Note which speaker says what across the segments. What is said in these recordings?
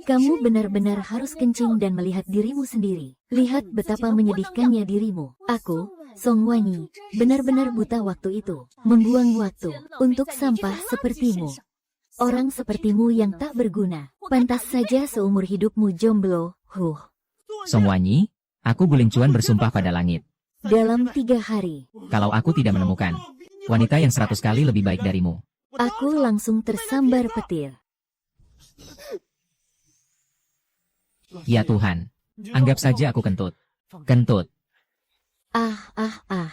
Speaker 1: Kamu benar-benar harus kencing dan melihat dirimu sendiri. Lihat betapa menyedihkannya dirimu. Aku, Song Wanyi, benar-benar buta waktu itu. Membuang waktu untuk sampah sepertimu. Orang sepertimu yang tak berguna. Pantas saja seumur hidupmu jomblo.
Speaker 2: Song Wanyi, aku Guling Chuan bersumpah pada langit.
Speaker 1: Dalam 3 hari,
Speaker 2: Kalau aku tidak menemukan wanita yang 100 kali lebih baik darimu.
Speaker 1: aku langsung tersambar petir.
Speaker 2: Ya Tuhan, anggap saja aku kentut. Kentut.
Speaker 1: Ah.
Speaker 2: Ah.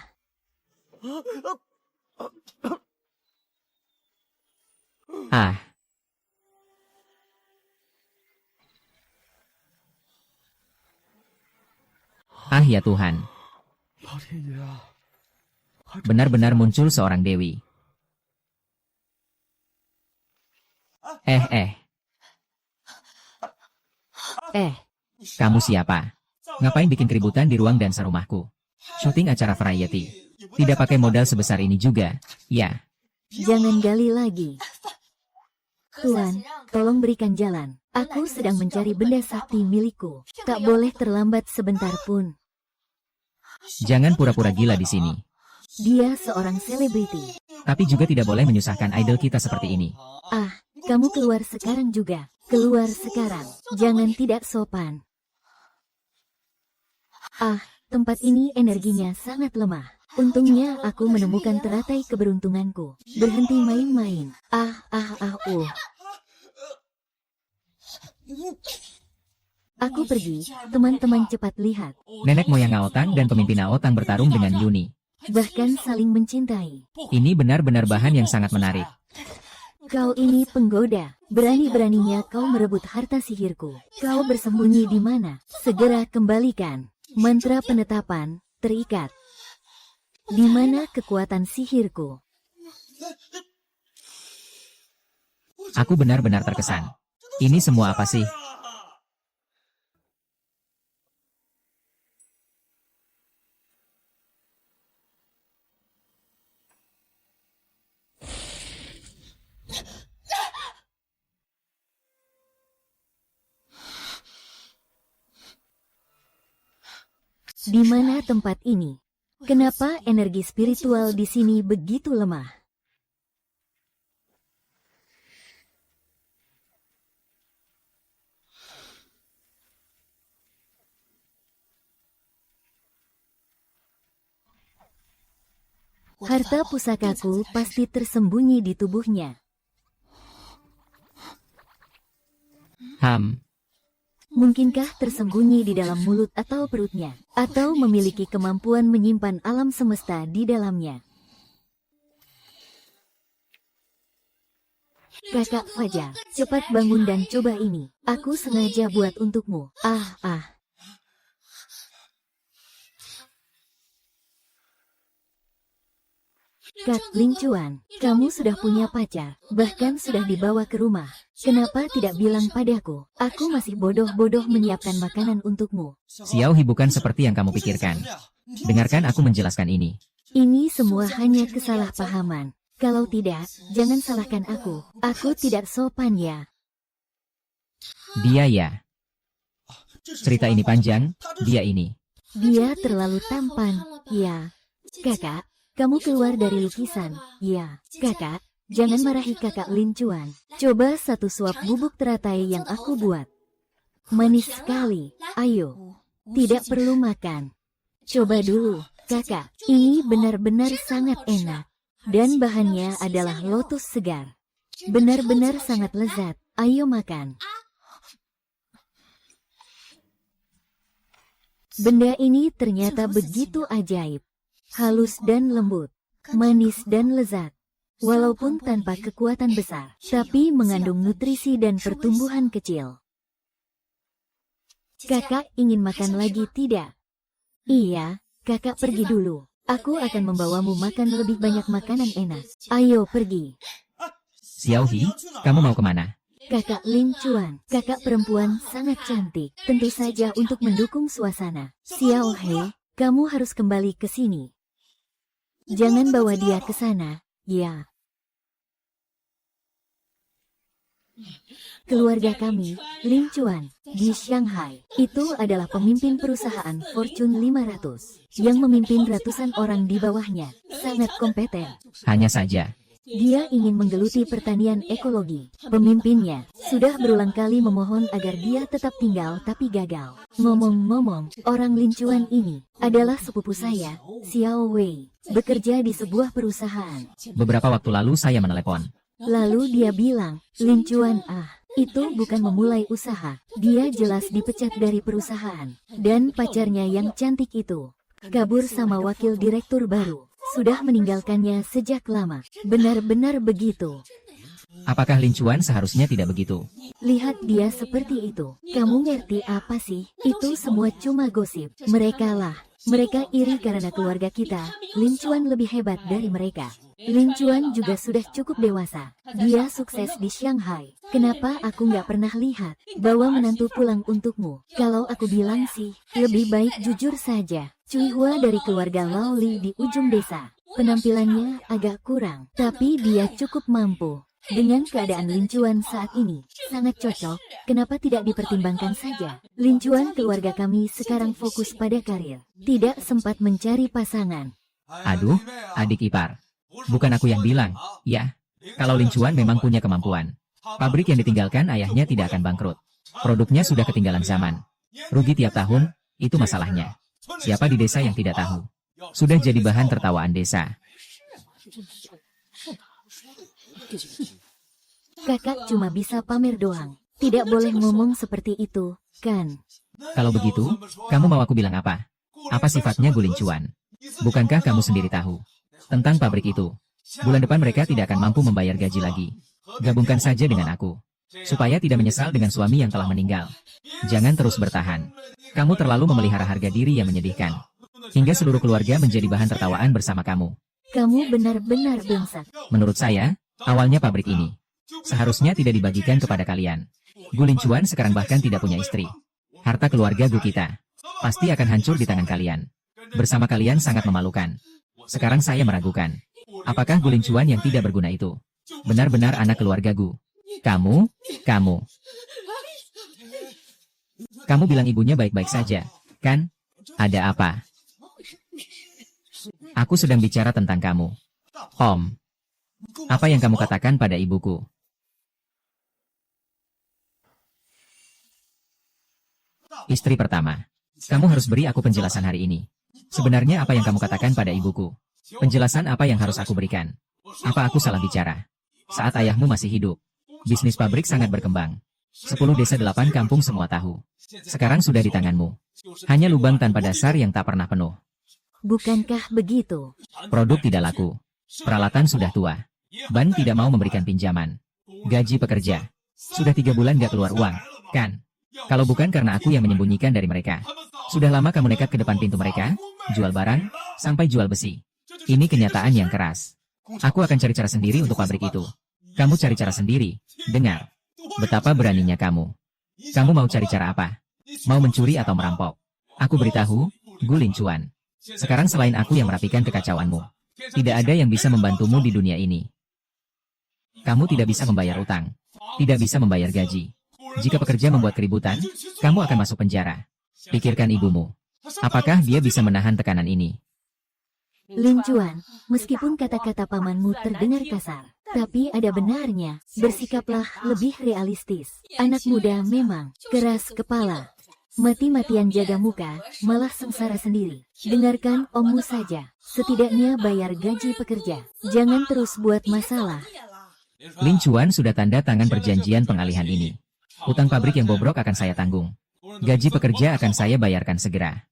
Speaker 2: Ah ya Tuhan. Benar-benar muncul seorang dewi. Kamu siapa? Ngapain bikin keributan di ruang dansa rumahku? Syuting acara variety. Tidak pakai modal sebesar ini juga, ya.
Speaker 1: Jangan gali lagi. Tuan, tolong berikan jalan. Aku sedang mencari benda sakti milikku. Tak boleh terlambat sebentar pun.
Speaker 2: Jangan pura-pura gila di sini.
Speaker 1: Dia seorang selebriti.
Speaker 2: Tapi juga tidak boleh menyusahkan idol kita seperti ini.
Speaker 1: Ah, kamu keluar sekarang juga. Keluar sekarang. Jangan tidak sopan. Ah, tempat ini energinya sangat lemah. Untungnya aku menemukan teratai keberuntunganku. Berhenti main-main. Aku pergi, teman-teman cepat lihat.
Speaker 2: Nenek moyang Aotang dan pemimpin Aotang bertarung dengan Yuni.
Speaker 1: Bahkan saling mencintai.
Speaker 2: Ini benar-benar bahan yang sangat menarik.
Speaker 1: Kau ini penggoda. Berani-beraninya kau merebut harta sihirku. Kau bersembunyi di mana? Segera kembalikan. Mantra penetapan terikat. Di mana kekuatan sihirku?
Speaker 2: Aku benar-benar terkesan. Ini semua apa sih?
Speaker 1: Di mana tempat ini? Kenapa energi spiritual di sini begitu lemah? Harta pusakaku pasti tersembunyi di tubuhnya. Mungkinkah tersembunyi di dalam mulut atau perutnya? Atau memiliki kemampuan menyimpan alam semesta di dalamnya? Kakak Fajar, cepat bangun dan coba ini. Aku sengaja buat untukmu. Kak Ling Chuan, kamu sudah punya pacar, bahkan sudah dibawa ke rumah. Kenapa tidak bilang padaku? Aku masih bodoh-bodoh menyiapkan makanan untukmu.
Speaker 2: Xiao He bukan seperti yang kamu pikirkan. Dengarkan aku menjelaskan ini.
Speaker 1: Ini semua hanya kesalahpahaman. Kalau tidak, jangan salahkan aku. Aku tidak sopan ya.
Speaker 2: Dia ya. Cerita ini panjang, dia ini.
Speaker 1: Dia terlalu tampan, ya. Kakak, kamu keluar dari lukisan, ya. Kakak, jangan marahi kakak Lin Chuan. Coba satu suap bubuk teratai yang aku buat. Manis sekali, ayo. Tidak perlu makan. Coba dulu, kakak. Ini benar-benar sangat enak. Dan bahannya adalah lotus segar. Benar-benar sangat lezat. Ayo makan. Benda ini ternyata begitu ajaib. Halus dan lembut. Manis dan lezat. Walaupun tanpa kekuatan besar, tapi mengandung nutrisi dan pertumbuhan kecil. Kakak ingin makan lagi tidak? Iya, kakak pergi dulu. Aku akan membawamu makan lebih banyak makanan enak. Ayo pergi.
Speaker 2: Xiao He, kamu mau kemana?
Speaker 1: Kakak Lin Chuan, kakak perempuan sangat cantik. Tentu saja untuk mendukung suasana. Xiao He, kamu harus kembali ke sini. Jangan bawa dia ke sana, ya. Keluarga kami, Lin Chuan, di Shanghai, itu adalah pemimpin perusahaan Fortune 500 yang memimpin ratusan orang di bawahnya, sangat kompeten.
Speaker 2: Hanya saja,
Speaker 1: Dia ingin menggeluti pertanian ekologi. Pemimpinnya sudah berulang kali memohon agar dia tetap tinggal tapi gagal. Ngomong-ngomong, orang Lin Chuan ini adalah sepupu saya, Xiao Wei, bekerja di sebuah perusahaan.
Speaker 2: beberapa waktu lalu saya menelepon.
Speaker 1: Lalu dia bilang, Lin Chuan itu bukan memulai usaha. Dia jelas dipecat dari perusahaan. Dan pacarnya yang cantik itu kabur sama wakil direktur baru. Sudah meninggalkannya sejak lama. Benar-benar begitu.
Speaker 2: Apakah Lin Chuan seharusnya tidak begitu?
Speaker 1: Lihat dia seperti itu. Kamu ngerti apa sih? Itu semua cuma gosip. Mereka iri karena keluarga kita. Lin Chuan lebih hebat dari mereka. Lin Chuan juga sudah cukup dewasa. Dia sukses di Shanghai. Kenapa aku nggak pernah lihat bawa menantu pulang untukmu? Kalau aku bilang sih, lebih baik jujur saja. Cui Hua dari keluarga Lao Li di ujung desa. Penampilannya agak kurang, tapi dia cukup mampu. Dengan keadaan Lin Chuan saat ini, sangat cocok. Kenapa tidak dipertimbangkan saja? Lin Chuan keluarga kami sekarang fokus pada karir. Tidak sempat mencari pasangan.
Speaker 2: Aduh, adik ipar. Bukan aku yang bilang, ya. Kalau Lin Chuan memang punya kemampuan. Pabrik yang ditinggalkan ayahnya tidak akan bangkrut. Produknya sudah ketinggalan zaman. Rugi tiap tahun, itu masalahnya. Siapa di desa yang tidak tahu? Sudah jadi bahan tertawaan desa.
Speaker 1: Kakak cuma bisa pamer doang. Tidak boleh ngomong seperti itu, kan?
Speaker 2: Kalau begitu, kamu mau aku bilang apa? Apa sifatnya Gu Lin Chuan? Bukankah kamu sendiri tahu tentang pabrik itu? Bulan depan mereka tidak akan mampu membayar gaji lagi. Gabungkan saja dengan aku, supaya tidak menyesal dengan suami yang telah meninggal. Jangan terus bertahan. Kamu terlalu memelihara harga diri yang menyedihkan. Hingga seluruh keluarga menjadi bahan tertawaan bersama kamu.
Speaker 1: Kamu benar-benar brengsek.
Speaker 2: Menurut saya, awalnya pabrik ini seharusnya tidak dibagikan kepada kalian. Gu Lin Chuan sekarang bahkan tidak punya istri. Harta keluarga Gu kita pasti akan hancur di tangan kalian. Bersama kalian sangat memalukan. Sekarang saya meragukan. Apakah Gu Lin Chuan yang tidak berguna itu benar-benar anak keluarga Gu? Kamu bilang ibunya baik-baik saja, kan? Ada apa? Aku sedang bicara tentang kamu. Om, apa yang kamu katakan pada ibuku? Istri pertama, kamu harus beri aku penjelasan hari ini. Sebenarnya apa yang kamu katakan pada ibuku? Penjelasan apa yang harus aku berikan? Apa aku salah bicara? Saat ayahmu masih hidup, bisnis pabrik sangat berkembang. 10 desa 8 kampung semua tahu. Sekarang sudah di tanganmu. Hanya lubang tanpa dasar yang tak pernah penuh.
Speaker 1: Bukankah begitu?
Speaker 2: Produk tidak laku. Peralatan sudah tua. Ban tidak mau memberikan pinjaman. Gaji pekerja. Sudah 3 bulan gak keluar uang, kan? Kalau bukan karena aku yang menyembunyikan dari mereka. Sudah lama kamu nekat ke depan pintu mereka, jual barang, sampai jual besi. Ini kenyataan yang keras. Aku akan cari cara sendiri untuk pabrik itu. Kamu cari cara sendiri. Dengar. Betapa beraninya kamu. Kamu mau cari cara apa? Mau mencuri atau merampok? Aku beritahu, Gu Lin Chuan. Sekarang selain aku yang merapikan kekacauanmu, tidak ada yang bisa membantumu di dunia ini. Kamu tidak bisa membayar utang. Tidak bisa membayar gaji. Jika pekerja membuat keributan, kamu akan masuk penjara. Pikirkan ibumu. Apakah dia bisa menahan tekanan ini?
Speaker 1: Lin Chuan, meskipun kata-kata pamanmu terdengar kasar, tapi ada benarnya. Bersikaplah lebih realistis. Anak muda memang keras kepala. Mati-matian jaga muka, malah sengsara sendiri. Dengarkan ommu saja. Setidaknya bayar gaji pekerja. Jangan terus buat masalah.
Speaker 2: Lin Chuan sudah tanda tangan perjanjian pengalihan ini. Utang pabrik yang bobrok akan saya tanggung. Gaji pekerja akan saya bayarkan segera.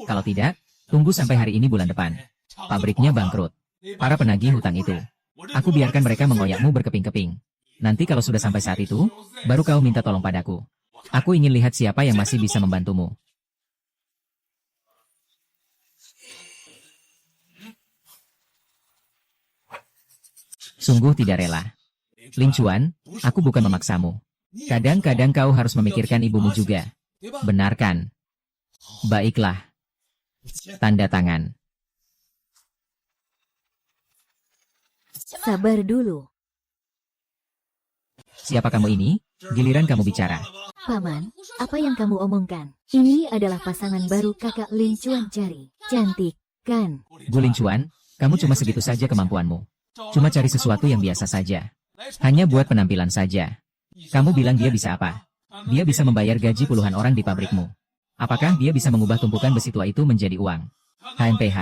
Speaker 2: Kalau tidak, tunggu sampai hari ini bulan depan. Pabriknya bangkrut. Para penagih hutang itu, aku biarkan mereka mengoyakmu berkeping-keping. Nanti kalau sudah sampai saat itu, baru kau minta tolong padaku. Aku ingin lihat siapa yang masih bisa membantumu. Sungguh tidak rela. Lin Chuan, aku bukan memaksamu. Kadang-kadang kau harus memikirkan ibumu juga. Benarkan? Baiklah. Tanda tangan.
Speaker 1: Sabar dulu.
Speaker 2: Siapa kamu ini? Giliran kamu bicara.
Speaker 1: Paman, apa yang kamu omongkan? Ini adalah pasangan baru kakak Lin Chuan cari. Cantik, kan?
Speaker 2: Guling Chuan, kamu cuma segitu saja kemampuanmu. Cuma cari sesuatu yang biasa saja. Hanya buat penampilan saja. Kamu bilang dia bisa apa? Dia bisa membayar gaji puluhan orang di pabrikmu. Apakah dia bisa mengubah tumpukan besi tua itu menjadi uang? HMPH,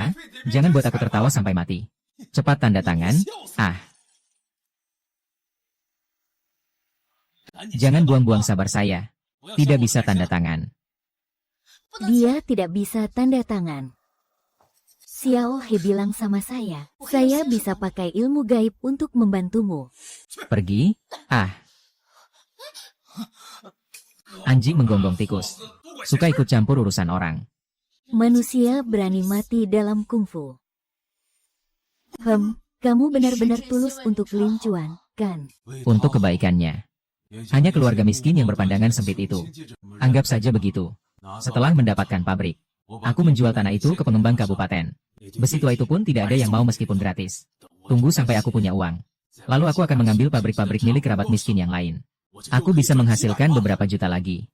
Speaker 2: jangan buat aku tertawa sampai mati. Cepat tanda tangan. Ah. Jangan buang-buang sabar saya. Tidak bisa tanda tangan.
Speaker 1: Dia tidak bisa tanda tangan. Xiao He bilang sama saya bisa pakai ilmu gaib untuk membantumu.
Speaker 2: Pergi? Ah. Anjing menggonggong tikus. Suka ikut campur urusan orang.
Speaker 1: Manusia berani mati dalam kungfu. Kamu benar-benar tulus untuk Lin Chuan, kan?
Speaker 2: Untuk kebaikannya. Hanya keluarga miskin yang berpandangan sempit itu. Anggap saja begitu. Setelah mendapatkan pabrik, aku menjual tanah itu ke pengembang kabupaten. Besi tua itu pun tidak ada yang mau meskipun gratis. Tunggu sampai aku punya uang. Lalu aku akan mengambil pabrik-pabrik milik kerabat miskin yang lain. Aku bisa menghasilkan beberapa juta lagi.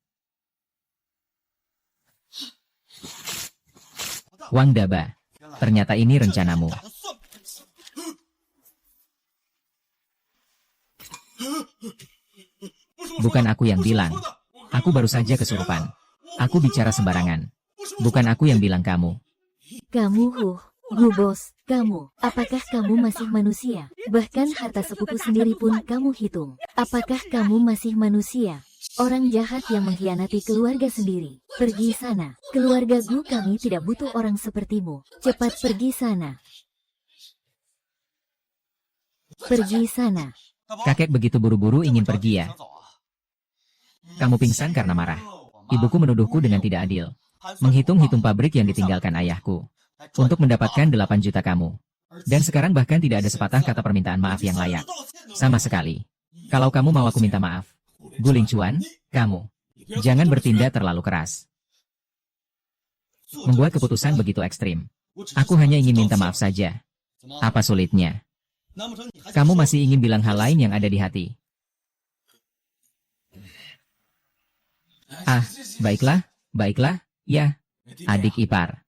Speaker 2: Wang Daba, ternyata ini rencanamu. Bukan aku yang bilang. Aku baru saja kesurupan. Aku bicara sembarangan. Bukan aku yang bilang kamu.
Speaker 1: Kamu, Gubos, kamu. Apakah kamu masih manusia? Bahkan harta sepupu sendiri pun kamu hitung. Apakah kamu masih manusia? Orang jahat yang mengkhianati keluarga sendiri. Pergi sana. Keluarga Gu kami tidak butuh orang sepertimu. Cepat pergi sana. Pergi sana.
Speaker 2: Kakek begitu buru-buru ingin pergi ya. Kamu pingsan karena marah. Ibuku menuduhku dengan tidak adil. Menghitung-hitung pabrik yang ditinggalkan ayahku. Untuk mendapatkan 8 juta kamu. Dan sekarang bahkan tidak ada sepatah kata permintaan maaf yang layak. Sama sekali. Kalau kamu mau aku minta maaf. Guling Chuan, kamu. Jangan bertindak terlalu keras. Membuat keputusan begitu ekstrim. Aku hanya ingin minta maaf saja. Apa sulitnya? Kamu masih ingin bilang hal lain yang ada di hati. Ah, baiklah, ya, adik ipar.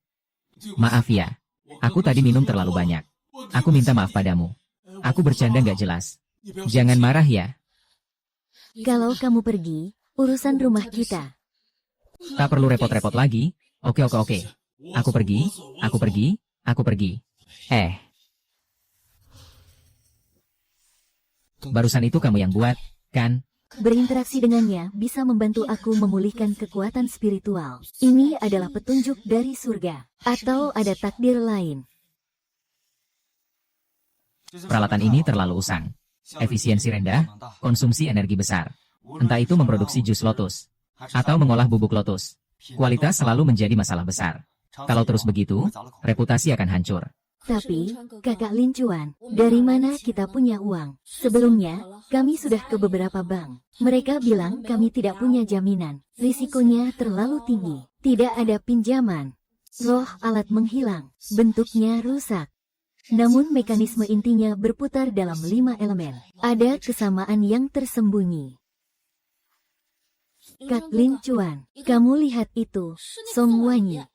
Speaker 2: Maaf ya, aku tadi minum terlalu banyak. Aku minta maaf padamu. Aku bercanda nggak jelas. Jangan marah ya.
Speaker 1: Kalau kamu pergi, urusan rumah kita.
Speaker 2: Tak perlu repot-repot lagi. Oke. Aku pergi. Barusan itu kamu yang buat, kan?
Speaker 1: Berinteraksi dengannya bisa membantu aku memulihkan kekuatan spiritual. Ini adalah petunjuk dari surga. Atau ada takdir lain.
Speaker 2: Peralatan ini terlalu usang. Efisiensi rendah, konsumsi energi besar. Entah itu memproduksi jus lotus, atau mengolah bubuk lotus. Kualitas selalu menjadi masalah besar. Kalau terus begitu, reputasi akan hancur.
Speaker 1: Tapi, kakak Lin Chuan, dari mana kita punya uang? Sebelumnya, kami sudah ke beberapa bank. Mereka bilang kami tidak punya jaminan. Risikonya terlalu tinggi. Tidak ada pinjaman. Roh alat menghilang. Bentuknya rusak. Namun mekanisme intinya berputar dalam 5 elemen. Ada kesamaan yang tersembunyi. Kak Lin Chuan, kamu lihat itu, Song Wanyi.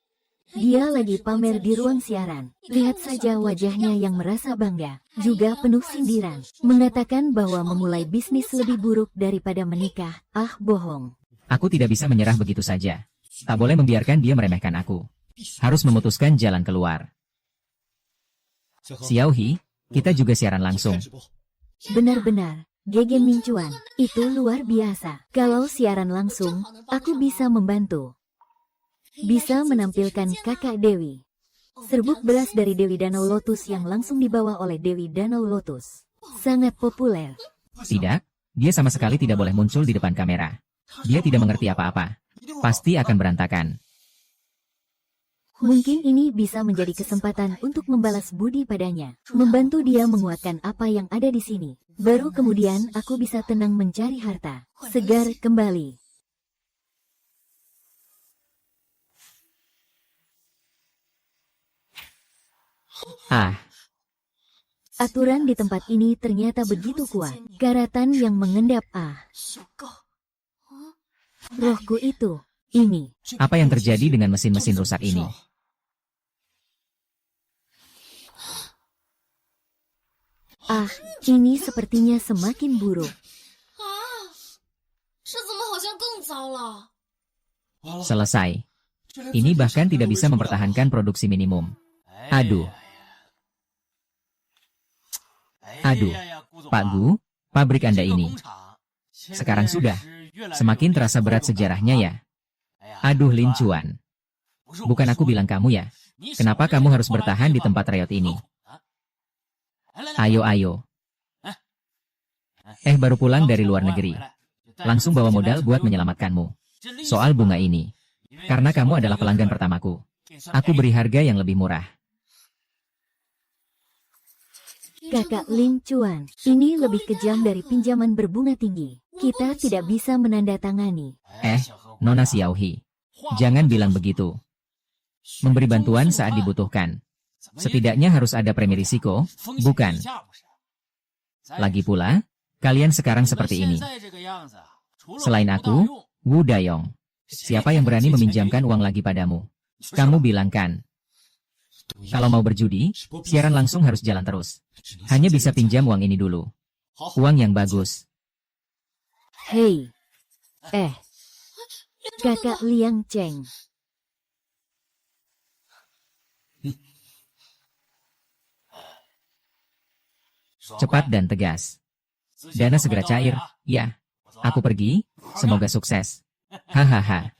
Speaker 1: Dia lagi pamer di ruang siaran. Lihat saja wajahnya yang merasa bangga, juga penuh sindiran. Mengatakan bahwa memulai bisnis lebih buruk daripada menikah. Ah, bohong.
Speaker 2: Aku tidak bisa menyerah begitu saja. Tak boleh membiarkan dia meremehkan aku. Harus memutuskan jalan keluar. Xiao He, kita juga siaran langsung.
Speaker 1: Benar-benar, GG Min Chuan, itu luar biasa. Kalau siaran langsung, aku bisa membantu. Bisa menampilkan kakak Dewi. Serbuk beras dari Dewi Danau Lotus yang langsung dibawa oleh Dewi Danau Lotus. Sangat populer.
Speaker 2: Tidak, dia sama sekali tidak boleh muncul di depan kamera. Dia tidak mengerti apa-apa. Pasti akan berantakan.
Speaker 1: Mungkin ini bisa menjadi kesempatan untuk membalas budi padanya. Membantu dia menguatkan apa yang ada di sini. Baru kemudian aku bisa tenang mencari harta. Segar kembali.
Speaker 2: Ah,
Speaker 1: Aturan di tempat ini ternyata begitu kuat. Karatan yang mengendap rohku itu. Ini.
Speaker 2: Apa yang terjadi dengan mesin-mesin rusak ini?
Speaker 1: Ini sepertinya semakin buruk.
Speaker 2: Selesai. Ini bahkan tidak bisa mempertahankan produksi minimum. Aduh. Pak Gu, pabrik Anda ini. Sekarang sudah. Semakin terasa berat sejarahnya ya. Aduh Lin Chuan. Bukan aku bilang kamu ya. Kenapa kamu harus bertahan di tempat Riot ini? Ayo. Baru pulang dari luar negeri. Langsung bawa modal buat menyelamatkanmu. Soal bunga ini. Karena kamu adalah pelanggan pertamaku. Aku beri harga yang lebih murah.
Speaker 1: Kakak Lin Chuan, ini lebih kejam dari pinjaman berbunga tinggi. Kita tidak bisa menandatangani.
Speaker 2: Nona Xiaohi. Jangan bilang begitu. Memberi bantuan saat dibutuhkan. Setidaknya harus ada premi risiko, bukan? Lagi pula, kalian sekarang seperti ini. Selain aku, Wu Dayong. Siapa yang berani meminjamkan uang lagi padamu? Kamu bilang kan? Kalau mau berjudi, siaran langsung harus jalan terus. Hanya bisa pinjam uang ini dulu. Uang yang bagus.
Speaker 1: Hei. Kakak Liang Cheng.
Speaker 2: Cepat dan tegas. Dana segera cair. Ya. Aku pergi. Semoga sukses. Hahaha.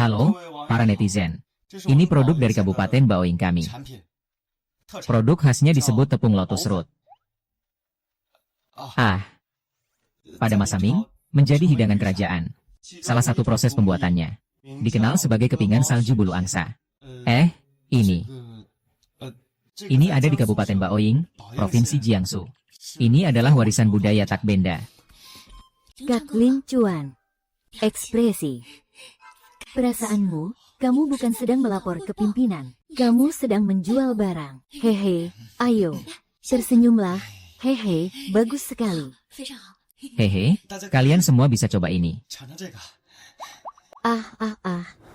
Speaker 2: Halo, para netizen. Ini produk dari Kabupaten Baoing kami. Produk khasnya disebut tepung lotus root. Pada masa Ming, menjadi hidangan kerajaan. Salah satu proses pembuatannya dikenal sebagai kepingan salju bulu angsa. Ini ada di Kabupaten Baoing, Provinsi Jiangsu. Ini adalah warisan budaya Tak Benda.
Speaker 1: Kak Lin Chuan. Ekspresi. Perasaanmu, kamu bukan sedang melapor ke pimpinan. Kamu sedang menjual barang. Hehe, ayo. Tersenyumlah. Hehe, bagus sekali.
Speaker 2: Hehe, kalian semua bisa coba ini.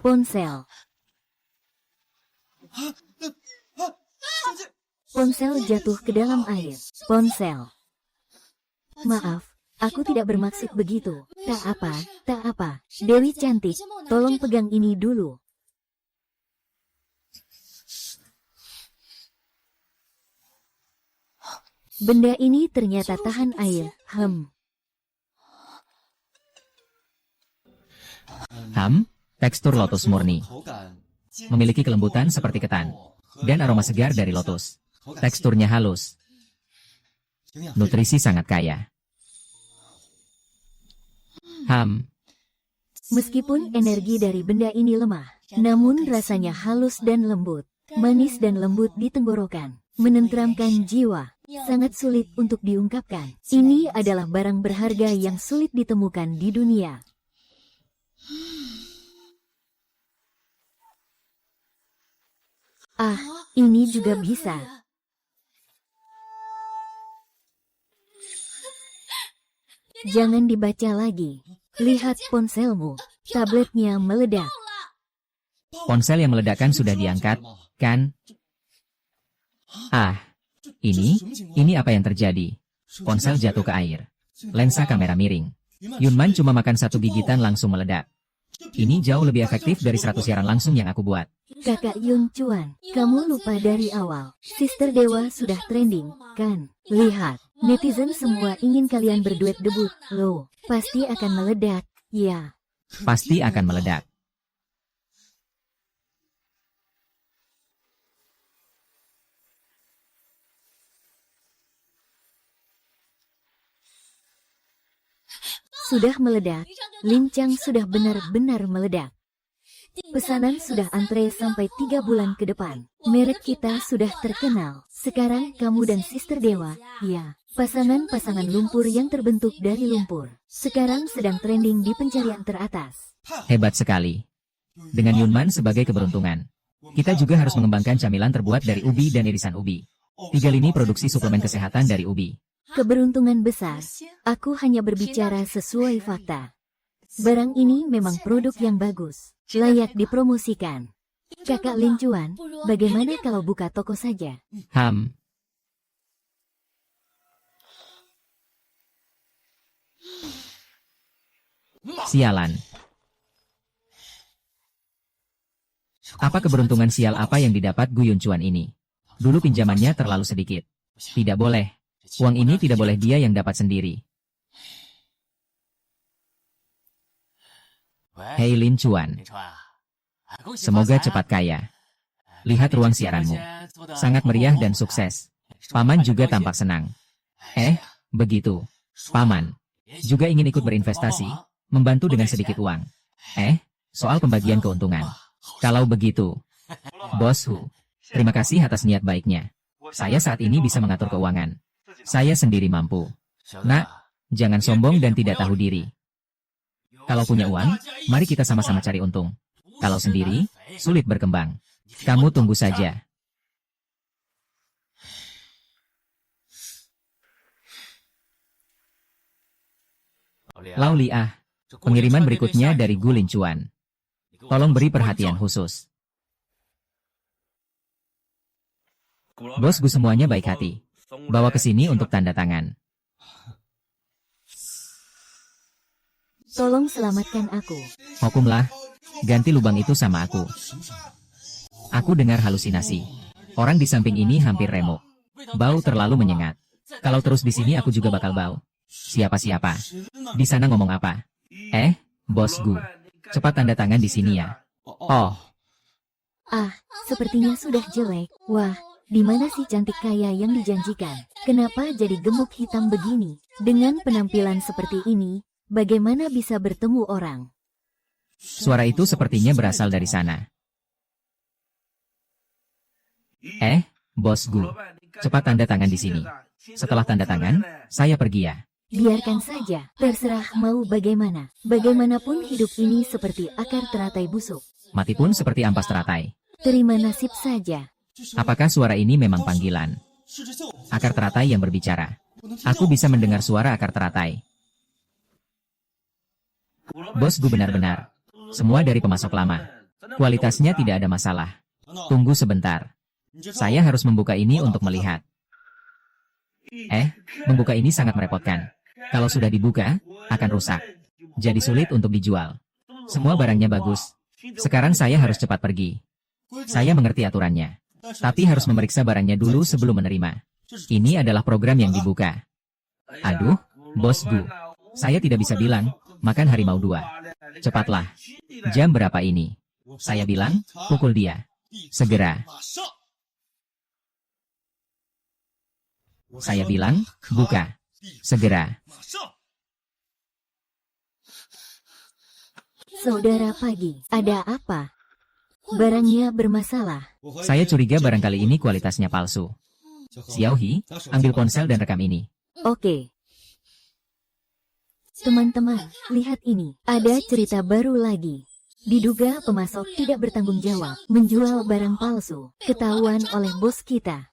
Speaker 1: Ponsel. Ponsel jatuh ke dalam air. Ponsel. Maaf, aku tidak bermaksud begitu. Tak apa. Dewi cantik, tolong pegang ini dulu. Benda ini ternyata tahan air.
Speaker 2: Tekstur lotus murni. Memiliki kelembutan seperti ketan. Dan aroma segar dari lotus. Teksturnya halus. Nutrisi sangat kaya.
Speaker 1: Meskipun energi dari benda ini lemah, namun rasanya halus dan lembut. Manis dan lembut di tenggorokan. Menenteramkan jiwa. Sangat sulit untuk diungkapkan. Ini adalah barang berharga yang sulit ditemukan di dunia. Ini juga bisa. Jangan dibaca lagi. Lihat ponselmu. Tabletnya meledak.
Speaker 2: Ponsel yang meledakkan sudah diangkat, kan? Ini apa yang terjadi? Ponsel jatuh ke air. Lensa kamera miring. Yunman cuma makan satu gigitan langsung meledak. Ini jauh lebih efektif dari 100 siaran langsung yang aku buat.
Speaker 1: Kakak Yun Chuan, kamu lupa dari awal. Sister Dewa sudah trending, kan? Lihat, netizen semua ingin kalian berduet debut. Loh, pasti akan meledak, ya.
Speaker 2: Pasti akan meledak.
Speaker 1: Sudah meledak, Lincang sudah benar-benar meledak. Pesanan sudah antre sampai 3 bulan ke depan. Merek kita sudah terkenal. Sekarang kamu dan Sister Dewa, ya, Pasangan-pasangan lumpur yang terbentuk dari lumpur sekarang sedang trending di pencarian teratas.
Speaker 2: Hebat sekali. Dengan Yunman sebagai keberuntungan, kita juga harus mengembangkan camilan terbuat dari ubi dan irisan ubi. 3 lini produksi suplemen kesehatan dari ubi.
Speaker 1: Keberuntungan besar. Aku hanya berbicara sesuai fakta. Barang ini memang produk yang bagus, layak dipromosikan. Kakak Lin Chuan, bagaimana kalau buka toko saja?
Speaker 2: Sialan. Apa keberuntungan sial apa yang didapat Gu Yunchuan ini? Dulu pinjamannya terlalu sedikit. Tidak boleh. Uang ini tidak boleh dia yang dapat sendiri. Hei Lin Chuan. Semoga cepat kaya. Lihat ruang siaranmu. Sangat meriah dan sukses. Paman juga tampak senang. Begitu. Paman juga ingin ikut berinvestasi, membantu dengan sedikit uang. Soal pembagian keuntungan. Kalau begitu, Bos Hu, terima kasih atas niat baiknya. Saya saat ini bisa mengatur keuangan. Saya sendiri mampu. Nak, jangan sombong dan tidak tahu diri. Kalau punya uang, mari kita sama-sama cari untung. Kalau sendiri, sulit berkembang. Kamu tunggu saja. Lau Liah, pengiriman berikutnya dari Gu Lin Chuan. Tolong beri perhatian khusus. Bos Gu semuanya baik hati. Bawa ke sini untuk tanda tangan.
Speaker 1: Tolong selamatkan aku.
Speaker 2: Hukumlah, ganti lubang itu sama aku. Aku dengar halusinasi. Orang di samping ini hampir remuk. Bau terlalu menyengat. Kalau terus di sini aku juga bakal bau. Siapa-siapa? Di sana ngomong apa? Bos Gu. Cepat tanda tangan di sini ya. Oh.
Speaker 1: Sepertinya sudah jelek. Wah, di mana si cantik kaya yang dijanjikan? Kenapa jadi gemuk hitam begini? Dengan penampilan seperti ini, bagaimana bisa bertemu orang?
Speaker 2: Suara itu sepertinya berasal dari sana. Bos Gu. Cepat tanda tangan di sini. Setelah tanda tangan, saya pergi ya.
Speaker 1: Biarkan saja, terserah mau bagaimana. Bagaimanapun hidup ini seperti akar teratai busuk.
Speaker 2: Mati pun seperti ampas teratai.
Speaker 1: Terima nasib saja.
Speaker 2: Apakah suara ini memang panggilan? Akar teratai yang berbicara. Aku bisa mendengar suara akar teratai. Bos Gu benar-benar. Semua dari pemasok lama. Kualitasnya tidak ada masalah. Tunggu sebentar. Saya harus membuka ini untuk melihat. Membuka ini sangat merepotkan. Kalau sudah dibuka, akan rusak. Jadi sulit untuk dijual. Semua barangnya bagus. Sekarang saya harus cepat pergi. Saya mengerti aturannya. Tapi harus memeriksa barangnya dulu sebelum menerima. Ini adalah program yang dibuka. Aduh, Bos Gu. Saya tidak bisa bilang, makan harimau 2. Cepatlah. Jam berapa ini? Saya bilang, pukul dia. Segera. Saya bilang, buka. Segera.
Speaker 1: Saudara Pagi, ada apa? Barangnya bermasalah.
Speaker 2: Saya curiga barangkali ini kualitasnya palsu. Xiaohi, ambil ponsel dan rekam ini.
Speaker 1: Oke. Teman-teman, lihat ini. Ada cerita baru lagi. Diduga pemasok tidak bertanggung jawab menjual barang palsu. Ketahuan oleh bos kita.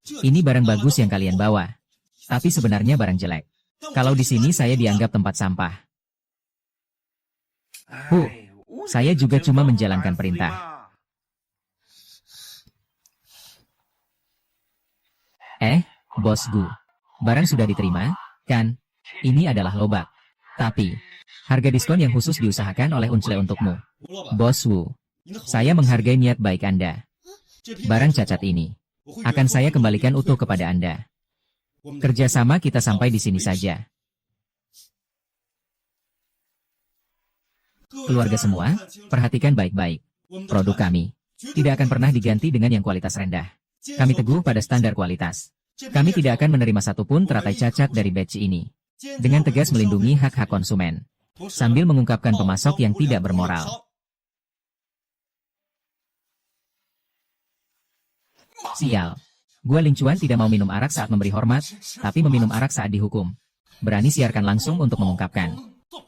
Speaker 2: Ini barang bagus yang kalian bawa. Tapi sebenarnya barang jelek. Kalau di sini saya dianggap tempat sampah. Saya juga cuma menjalankan perintah. Bos Gu. Barang sudah diterima, kan? Ini adalah lobak. Tapi, harga diskon yang khusus diusahakan oleh Unsle untukmu. Bos Wu. Saya menghargai niat baik Anda. Barang cacat ini akan saya kembalikan utuh kepada Anda. Kerjasama kita sampai di sini saja. Keluarga semua, perhatikan baik-baik. Produk kami tidak akan pernah diganti dengan yang kualitas rendah. Kami teguh pada standar kualitas. Kami tidak akan menerima satupun teratai cacat dari batch ini. dengan tegas melindungi hak-hak konsumen, sambil mengungkapkan pemasok yang tidak bermoral. Sial. Gua Ling Chuan tidak mau minum arak saat memberi hormat, tapi meminum arak saat dihukum. Berani siarkan langsung untuk mengungkapkan.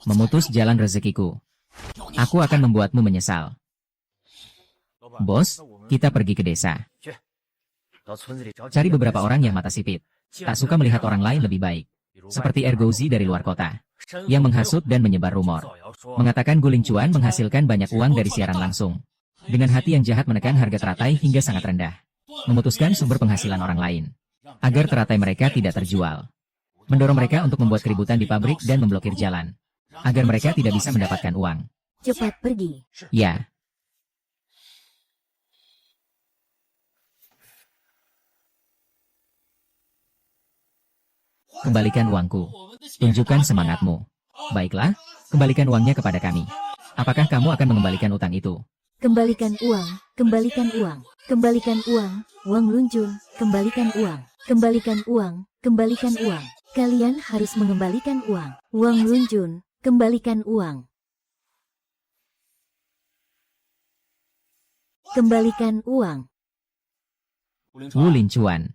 Speaker 2: Memutus jalan rezekiku. Aku akan membuatmu menyesal. Bos, kita pergi ke desa. Cari beberapa orang yang mata sipit. Tak suka melihat orang lain lebih baik. Seperti Ergouzi dari luar kota. Yang menghasut dan menyebar rumor. Mengatakan Gu Ling Chuan menghasilkan banyak uang dari siaran langsung. Dengan hati yang jahat menekan harga teratai hingga sangat rendah. Memutuskan sumber penghasilan orang lain. Agar teratai mereka tidak terjual. Mendorong mereka untuk membuat keributan di pabrik dan memblokir jalan. Agar mereka tidak bisa mendapatkan uang.
Speaker 1: Cepat pergi.
Speaker 2: Ya. Kembalikan uangku. Tunjukkan semangatmu. Baiklah, kembalikan uangnya kepada kami. Apakah kamu akan mengembalikan utang itu?
Speaker 1: Kembalikan uang, kembalikan uang, kembalikan uang, Wang Lunjun, kembalikan uang, kembalikan uang, kembalikan uang. Kalian harus mengembalikan uang. Wang Lunjun, kembalikan uang. Kembalikan uang.
Speaker 2: Wu Lin Chuan.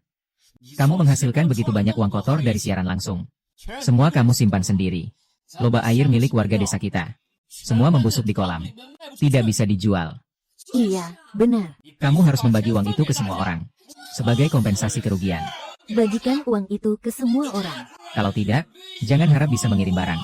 Speaker 2: Kamu menghasilkan begitu banyak uang kotor dari siaran langsung. Semua kamu simpan sendiri. Loba air milik warga desa kita. Semua membusuk di kolam. Tidak bisa dijual.
Speaker 1: Iya, benar.
Speaker 2: Kamu harus membagi uang itu ke semua orang. Sebagai kompensasi kerugian.
Speaker 1: Bagikan uang itu ke semua orang.
Speaker 2: Kalau tidak, jangan harap bisa mengirim barang.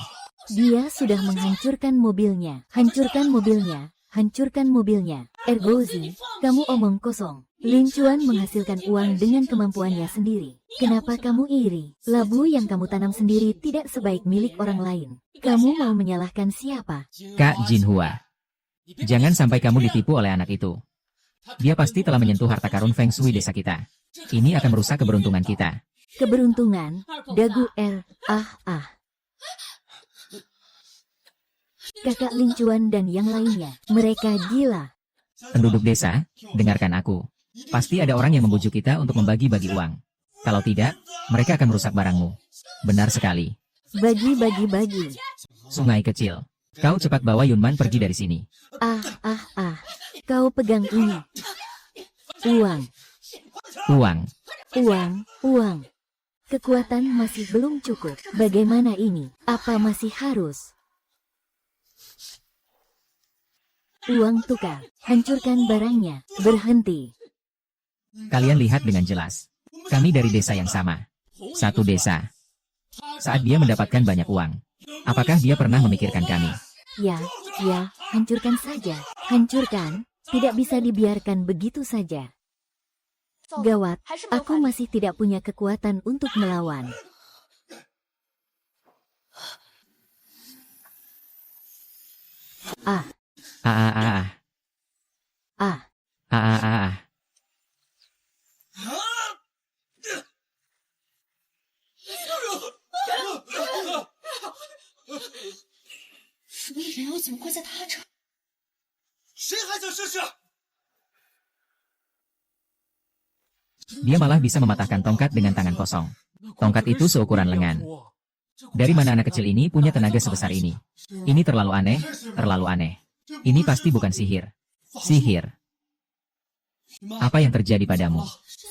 Speaker 1: Dia sudah menghancurkan mobilnya. Hancurkan mobilnya. Hancurkan mobilnya. Ergouzi, kamu omong kosong. Ling Chuan menghasilkan uang dengan kemampuannya sendiri. Kenapa kamu iri? Labu yang kamu tanam sendiri tidak sebaik milik orang lain. Kamu mau menyalahkan siapa?
Speaker 2: Kak Jinhua. Jangan sampai kamu ditipu oleh anak itu. Dia pasti telah menyentuh harta karun Feng Shui desa kita. Ini akan merusak keberuntungan kita.
Speaker 1: Keberuntungan? Dagu Kakak Ling Chuan dan yang lainnya, mereka gila.
Speaker 2: Penduduk desa, dengarkan aku. Pasti ada orang yang membujuk kita untuk membagi-bagi uang. Kalau tidak, mereka akan merusak barangmu. Benar sekali.
Speaker 1: Bagi.
Speaker 2: Sungai kecil. Kau cepat bawa Yunman pergi dari sini.
Speaker 1: Kau pegang ini. Uang. Kekuatan masih belum cukup. Bagaimana ini? Apa masih harus? Uang tukar. Hancurkan barangnya. Berhenti.
Speaker 2: Kalian lihat dengan jelas. Kami dari desa yang sama. Satu desa. Saat dia mendapatkan banyak uang, apakah dia pernah memikirkan kami?
Speaker 1: Ya, hancurkan saja. Hancurkan. Tidak bisa dibiarkan begitu saja. Gawat, aku masih tidak punya kekuatan untuk melawan. Ah.
Speaker 3: 什么人又怎么会在他这？谁还想试试？
Speaker 2: Dia malah bisa mematahkan tongkat dengan tangan kosong. Tongkat itu seukuran lengan. Dari mana anak kecil ini punya tenaga sebesar ini? Ini terlalu aneh, terlalu aneh. Ini pasti bukan sihir. Sihir. Apa yang terjadi padamu?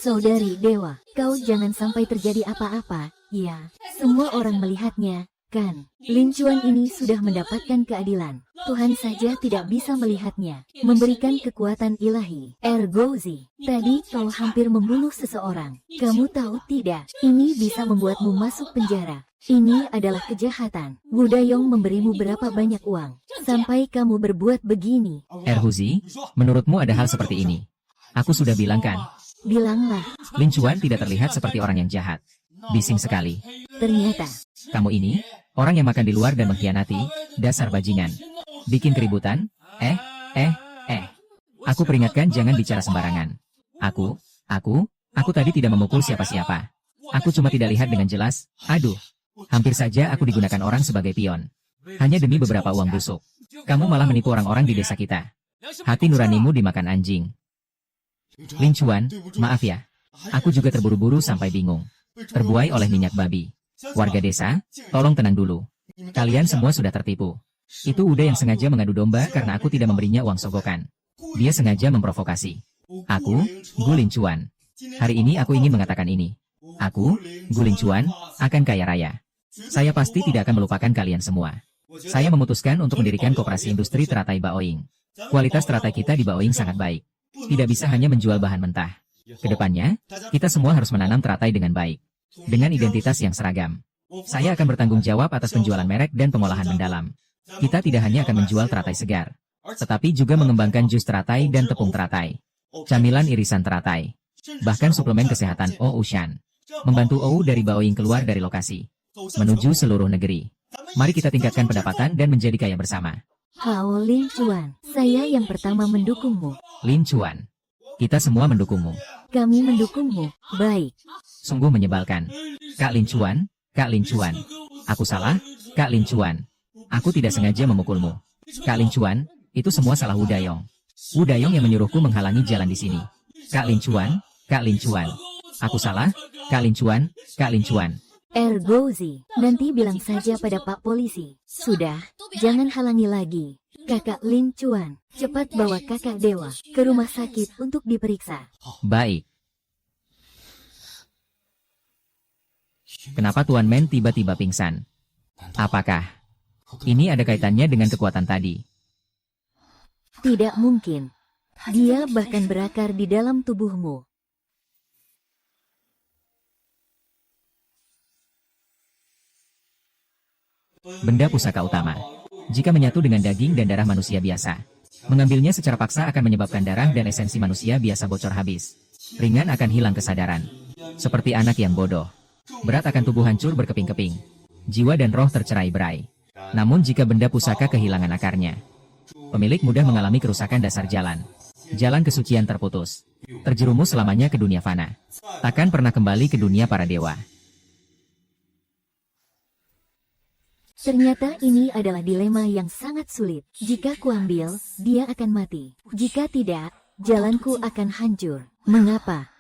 Speaker 1: Saudari Dewa, kau jangan sampai terjadi apa-apa. Ya, semua orang melihatnya, kan? Lin Chuan ini sudah mendapatkan keadilan. Tuhan saja tidak bisa melihatnya. Memberikan kekuatan ilahi. Ergouzi, tadi kau hampir membunuh seseorang. Kamu tahu tidak? Ini bisa membuatmu masuk penjara. Ini adalah kejahatan. Wu Dayong memberimu berapa banyak uang sampai kamu berbuat begini?
Speaker 2: Erhuzi, menurutmu ada hal seperti ini? Aku sudah bilang kan?
Speaker 1: Bilanglah.
Speaker 2: Lin Chuan tidak terlihat seperti orang yang jahat. Bising sekali.
Speaker 1: Ternyata.
Speaker 2: Kamu ini, orang yang makan di luar dan mengkhianati, dasar bajingan. Bikin keributan? Aku peringatkan jangan bicara sembarangan. Aku tadi tidak memukul siapa-siapa. Aku cuma tidak lihat dengan jelas. Aduh. Hampir saja aku digunakan orang sebagai pion. Hanya demi beberapa uang busuk. Kamu malah menipu orang-orang di desa kita. Hati nuranimu dimakan anjing. Lin Chuan, maaf ya. Aku juga terburu-buru sampai bingung. Terbuai oleh minyak babi. Warga desa, tolong tenang dulu. Kalian semua sudah tertipu. Itu Uda yang sengaja mengadu domba karena aku tidak memberinya uang sogokan. Dia sengaja memprovokasi. Aku, Gu Lincuan. Hari ini aku ingin mengatakan ini. Aku, Gu Lincuan, akan kaya raya. Saya pasti tidak akan melupakan kalian semua. Saya memutuskan untuk mendirikan koperasi industri teratai Baoing. Kualitas teratai kita di Baoing sangat baik. Tidak bisa hanya menjual bahan mentah. Kedepannya, kita semua harus menanam teratai dengan baik. Dengan identitas yang seragam. Saya akan bertanggung jawab atas penjualan merek dan pengolahan mendalam. Kita tidak hanya akan menjual teratai segar, tetapi juga mengembangkan jus teratai dan tepung teratai. Camilan irisan teratai. Bahkan suplemen kesehatan Oushan. Membantu OU dari Baoing keluar dari lokasi. Menuju seluruh negeri. Mari kita tingkatkan pendapatan dan menjadi kaya bersama.
Speaker 1: Hao Lincuan, saya yang pertama mendukungmu.
Speaker 2: Lincuan. Kita semua mendukungmu.
Speaker 1: Kami mendukungmu. Baik.
Speaker 2: Sungguh menyebalkan. Kak Lincuan, Kak Lincuan. Aku salah, Kak Lincuan. Aku tidak sengaja memukulmu. Kak Lincuan, itu semua salah Wudayong. Wudayong yang menyuruhku menghalangi jalan di sini. Kak Lincuan, Kak Lincuan. Aku salah, Kak Lincuan, Kak Lincuan.
Speaker 1: Ergozi, nanti bilang saja pada Pak Polisi. Sudah, jangan halangi lagi. Kakak Lincuan, cepat bawa kakak Dewa ke rumah sakit untuk diperiksa.
Speaker 2: Baik. Kenapa Tuan Men tiba-tiba pingsan? Apakah ini ada kaitannya dengan kekuatan tadi?
Speaker 1: Tidak mungkin. Dia bahkan berakar di dalam tubuhmu.
Speaker 2: Benda pusaka utama. Jika menyatu dengan daging dan darah manusia biasa, mengambilnya secara paksa akan menyebabkan darah dan esensi manusia biasa bocor habis. Ringan akan hilang kesadaran. Seperti anak yang bodoh. Berat akan tubuh hancur berkeping-keping. Jiwa dan roh tercerai-berai. Namun jika benda pusaka kehilangan akarnya, pemilik mudah mengalami kerusakan dasar jalan. Jalan kesucian terputus. Terjerumus selamanya ke dunia fana. Takkan pernah kembali ke dunia para dewa.
Speaker 1: Ternyata ini adalah dilema yang sangat sulit. Jika kuambil, dia akan mati. Jika tidak, jalanku akan hancur. Mengapa?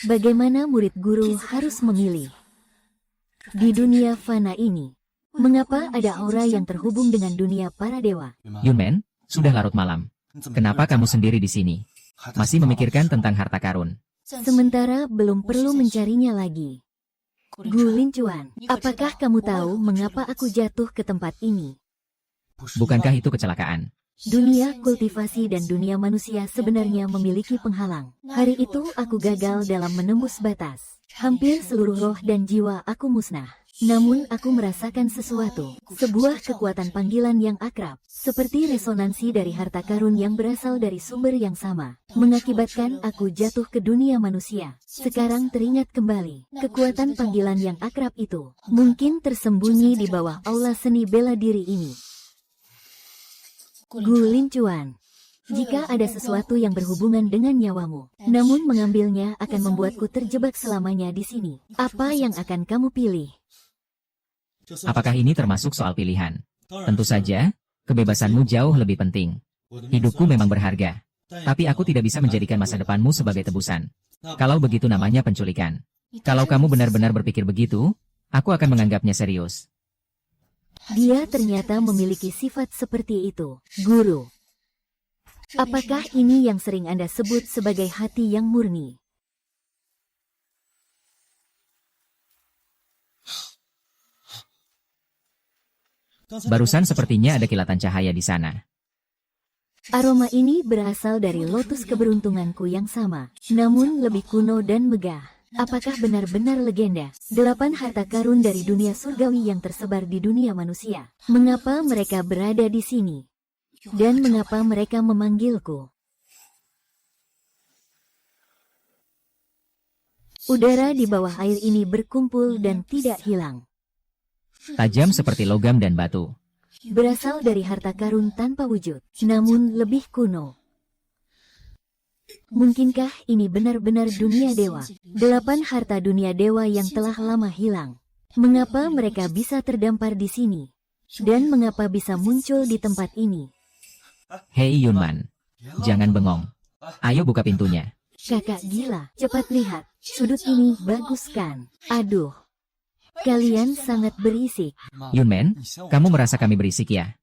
Speaker 1: Bagaimana murid guru harus memilih? Di dunia fana ini, mengapa ada aura yang terhubung dengan dunia para dewa?
Speaker 2: Yunmen, sudah larut malam. Kenapa kamu sendiri di sini? Masih memikirkan tentang harta karun?
Speaker 1: Sementara belum perlu mencarinya lagi. Gu Lincuan, apakah kamu tahu mengapa aku jatuh ke tempat ini?
Speaker 2: Bukankah itu kecelakaan?
Speaker 1: Dunia kultivasi dan dunia manusia sebenarnya memiliki penghalang. Hari itu aku gagal dalam menembus batas. Hampir seluruh roh dan jiwa aku musnah. Namun aku merasakan sesuatu, sebuah kekuatan panggilan yang akrab, seperti resonansi dari harta karun yang berasal dari sumber yang sama, mengakibatkan aku jatuh ke dunia manusia. Sekarang teringat kembali, kekuatan panggilan yang akrab itu, mungkin tersembunyi di bawah aula seni bela diri ini. Gu Lincuan, jika ada sesuatu yang berhubungan dengan nyawamu, namun mengambilnya akan membuatku terjebak selamanya di sini, apa yang akan kamu pilih?
Speaker 2: Apakah ini termasuk soal pilihan? Tentu saja, kebebasanmu jauh lebih penting. Hidupku memang berharga. Tapi aku tidak bisa menjadikan masa depanmu sebagai tebusan. Kalau begitu namanya penculikan. Kalau kamu benar-benar berpikir begitu, aku akan menganggapnya serius.
Speaker 1: Dia ternyata memiliki sifat seperti itu, guru. Apakah ini yang sering Anda sebut sebagai hati yang murni?
Speaker 2: Barusan sepertinya ada kilatan cahaya di sana.
Speaker 1: Aroma ini berasal dari lotus keberuntunganku yang sama, namun lebih kuno dan megah. Apakah benar-benar legenda? 8 harta karun dari dunia surgawi yang tersebar di dunia manusia. Mengapa mereka berada di sini? Dan mengapa mereka memanggilku? Udara di bawah air ini berkumpul dan tidak hilang.
Speaker 2: Tajam seperti logam dan batu.
Speaker 1: Berasal dari harta karun tanpa wujud, namun lebih kuno. Mungkinkah ini benar-benar dunia dewa? 8 harta dunia dewa yang telah lama hilang. Mengapa mereka bisa terdampar di sini? Dan mengapa bisa muncul di tempat ini?
Speaker 2: Hei Yunman, jangan bengong. Ayo buka pintunya.
Speaker 1: Kakak gila, cepat lihat. Sudut ini bagus kan? Aduh. Kalian sangat berisik.
Speaker 2: Yunmen, kamu merasa kami berisik ya?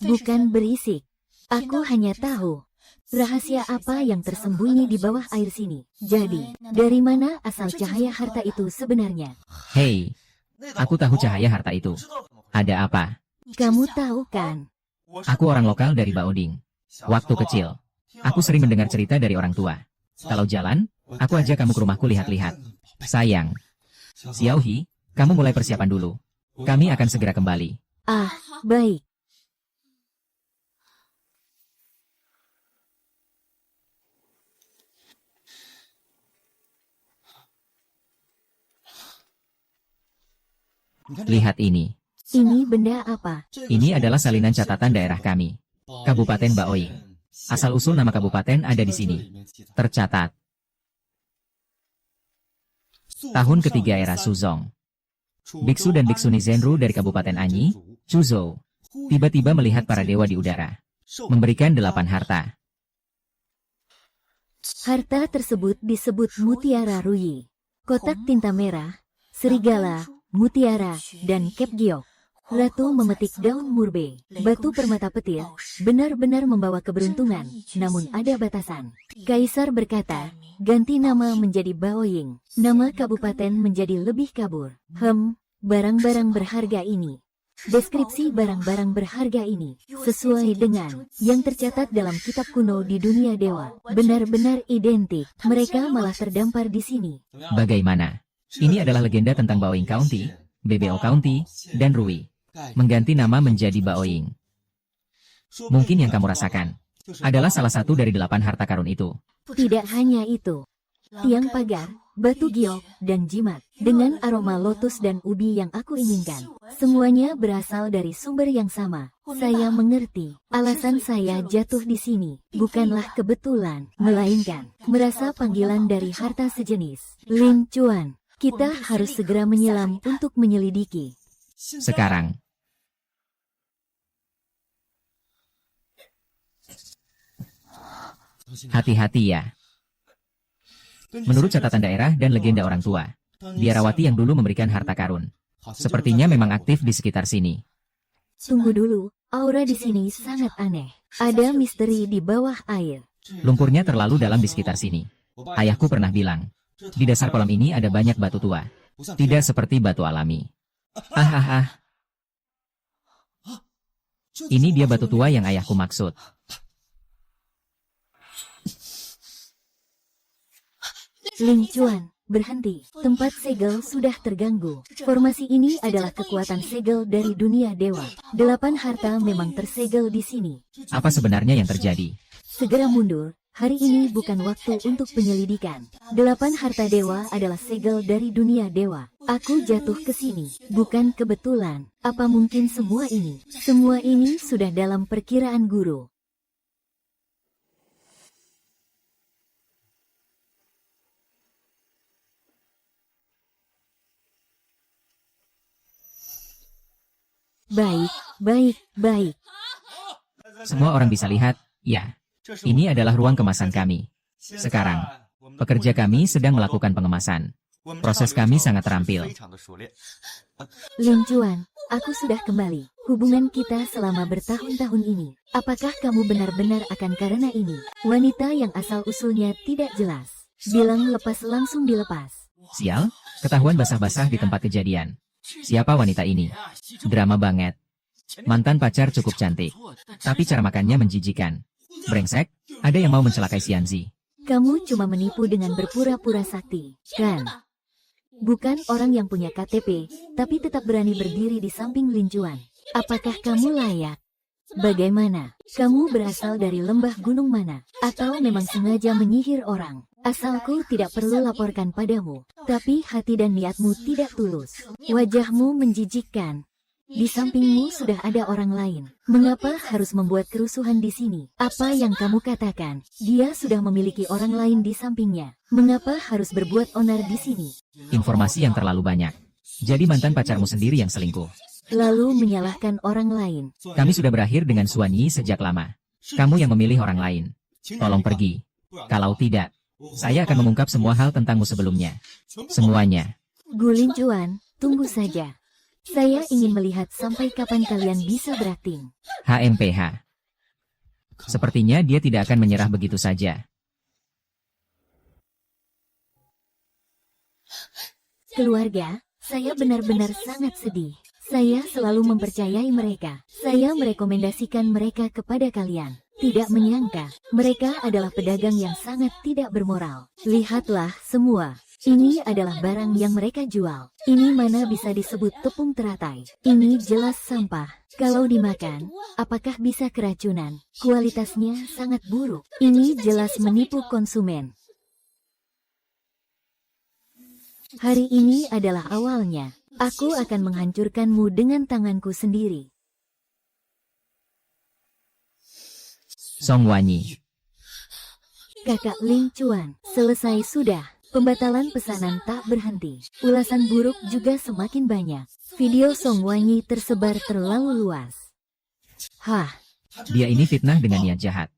Speaker 1: Bukan berisik. Aku hanya tahu rahasia apa yang tersembunyi di bawah air sini. Jadi, dari mana asal cahaya harta itu sebenarnya?
Speaker 2: Hei, aku tahu cahaya harta itu. Ada apa?
Speaker 1: Kamu tahu kan?
Speaker 2: Aku orang lokal dari Baoding. Waktu kecil, aku sering mendengar cerita dari orang tua. Kalau jalan, aku ajak kamu ke rumahku lihat-lihat. Sayang. Xiaohi, kamu mulai persiapan dulu. Kami akan segera kembali.
Speaker 1: Ah, baik.
Speaker 2: Lihat ini.
Speaker 1: Ini benda apa?
Speaker 2: Ini adalah salinan catatan daerah kami. Kabupaten Baoing. Asal-usul nama kabupaten ada di sini. Tercatat. Tahun ketiga era Suzong. Biksu dan Biksuni Zenru dari Kabupaten Anyi, Chuzhou, tiba-tiba melihat para dewa di udara. Memberikan 8 harta.
Speaker 1: Harta tersebut disebut mutiara ruyi, kotak tinta merah, serigala, mutiara, dan kepgiok. Ratu memetik daun murbe, batu permata petir, benar-benar membawa keberuntungan, namun ada batasan. Kaisar berkata, ganti nama menjadi Baoying, nama kabupaten menjadi lebih kabur. Barang-barang berharga ini. Deskripsi barang-barang berharga ini, sesuai dengan yang tercatat dalam kitab kuno di dunia dewa, benar-benar identik. Mereka malah terdampar di sini.
Speaker 2: Bagaimana? Ini adalah legenda tentang Baoing County, BBO County, dan Rui. Mengganti nama menjadi Baoing. Mungkin yang kamu rasakan adalah salah satu dari 8 harta karun itu.
Speaker 1: Tidak hanya itu. Tiang pagar, batu giok, dan jimat, dengan aroma lotus dan ubi yang aku inginkan. Semuanya berasal dari sumber yang sama. Saya mengerti. Alasan saya jatuh di sini bukanlah kebetulan, melainkan merasa panggilan dari harta sejenis. Lin Chuan, kita harus segera menyelam untuk menyelidiki.
Speaker 2: Sekarang. Hati-hati ya. Menurut catatan daerah dan legenda orang tua, biarawati yang dulu memberikan harta karun, sepertinya memang aktif di sekitar sini.
Speaker 1: Tunggu dulu, aura di sini sangat aneh. Ada misteri di bawah air.
Speaker 2: Lumpurnya terlalu dalam di sekitar sini. Ayahku pernah bilang, di dasar kolam ini ada banyak batu tua. Tidak seperti batu alami. Ini dia batu tua yang ayahku maksud.
Speaker 1: Lin Chuan, berhenti. Tempat segel sudah terganggu. Formasi ini adalah kekuatan segel dari dunia dewa. 8 harta memang tersegel di sini.
Speaker 2: Apa sebenarnya yang terjadi?
Speaker 1: Segera mundur. Hari ini bukan waktu untuk penyelidikan. 8 harta dewa adalah segel dari dunia dewa. Aku jatuh ke sini, bukan kebetulan. Apa mungkin semua ini? Semua ini sudah dalam perkiraan guru. Baik.
Speaker 2: Semua orang bisa lihat, ya. Ini adalah ruang kemasan kami. Sekarang, pekerja kami sedang melakukan pengemasan. Proses kami sangat terampil.
Speaker 1: Lin Chuan, aku sudah kembali. Hubungan kita selama bertahun-tahun ini. Apakah kamu benar-benar akan karena ini? Wanita yang asal-usulnya tidak jelas. Bilang lepas langsung dilepas.
Speaker 2: Sial, ketahuan basah-basah di tempat kejadian. Siapa wanita ini? Drama banget. Mantan pacar cukup cantik, tapi cara makannya menjijikan. Brengsek, ada yang mau mencelakai Xianzi.
Speaker 1: Kamu cuma menipu dengan berpura-pura sakti, kan? Bukan orang yang punya KTP, tapi tetap berani berdiri di samping Lin Chuan. Apakah kamu layak? Bagaimana? Kamu berasal dari lembah gunung mana? Atau memang sengaja menyihir orang? Asalku tidak perlu laporkan padamu, tapi hati dan niatmu tidak tulus. Wajahmu menjijikkan. Di sampingmu sudah ada orang lain. Mengapa harus membuat kerusuhan di sini? Apa yang kamu katakan? Dia sudah memiliki orang lain di sampingnya. Mengapa harus berbuat onar di sini?
Speaker 2: Informasi yang terlalu banyak. Jadi mantan pacarmu sendiri yang selingkuh.
Speaker 1: Lalu menyalahkan orang lain.
Speaker 2: Kami sudah berakhir dengan Suan Yi sejak lama. Kamu yang memilih orang lain. Tolong pergi. Kalau tidak, saya akan mengungkap semua hal tentangmu sebelumnya. Semuanya.
Speaker 1: Gu Lin Chuan, Tunggu saja. Saya ingin melihat sampai kapan kalian bisa berakting.
Speaker 2: HMPH. Sepertinya dia tidak akan menyerah begitu saja.
Speaker 1: Keluarga, saya benar-benar sangat sedih. Saya selalu mempercayai mereka. Saya merekomendasikan mereka kepada kalian. Tidak menyangka, mereka adalah pedagang yang sangat tidak bermoral. Lihatlah semua. Ini adalah barang yang mereka jual. Ini mana bisa disebut tepung teratai. Ini jelas sampah. Kalau dimakan, apakah bisa keracunan? Kualitasnya sangat buruk. Ini jelas menipu konsumen. Hari ini adalah awalnya. Aku akan menghancurkanmu dengan tanganku sendiri.
Speaker 2: Song Wanyi.
Speaker 1: Kakak Ling Chuan, selesai sudah. Pembatalan pesanan tak berhenti. Ulasan buruk juga semakin banyak. Video Song Wanyi tersebar terlalu luas. Hah,
Speaker 2: Dia ini fitnah dengan niat jahat.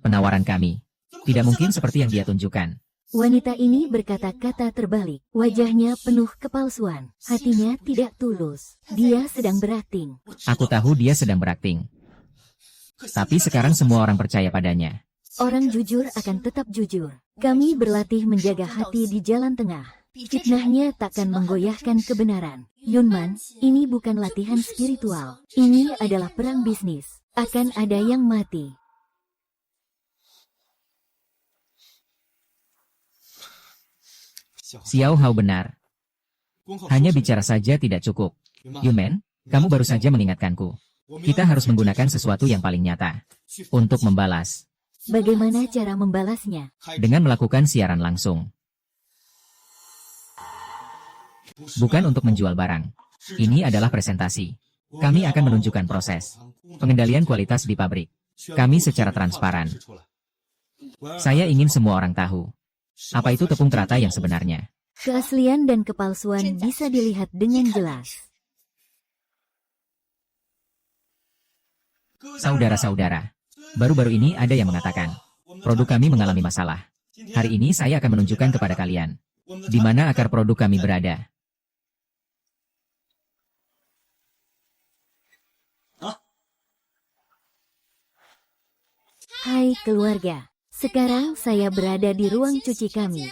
Speaker 2: Penawaran kami tidak mungkin seperti yang dia tunjukkan.
Speaker 1: wanita ini berkata-kata terbalik. Wajahnya penuh kepalsuan. Hatinya tidak tulus. Dia sedang berakting.
Speaker 2: Aku tahu dia sedang berakting. Tapi sekarang semua orang percaya padanya.
Speaker 1: Orang jujur akan tetap jujur. Kami berlatih menjaga hati di jalan tengah. Fitnahnya takkan menggoyahkan kebenaran. Yunman, ini bukan latihan spiritual. Ini adalah perang bisnis. Akan ada yang mati.
Speaker 2: Xiao Hao benar. Hanya bicara saja tidak cukup. Yunman, kamu baru saja mengingatkanku. Kita harus menggunakan sesuatu yang paling nyata untuk membalas.
Speaker 1: Bagaimana cara membalasnya?
Speaker 2: Dengan melakukan siaran langsung. Bukan untuk menjual barang. Ini adalah presentasi. Kami akan menunjukkan proses pengendalian kualitas di pabrik. Kami secara transparan. Saya ingin semua orang tahu apa itu tepung teratai yang sebenarnya.
Speaker 1: Keaslian dan kepalsuan bisa dilihat dengan jelas.
Speaker 2: Saudara-saudara, baru-baru ini ada yang mengatakan, produk kami mengalami masalah. Hari ini saya akan menunjukkan kepada kalian, di mana akar produk kami berada.
Speaker 1: Hai keluarga, sekarang saya berada di ruang cuci kami.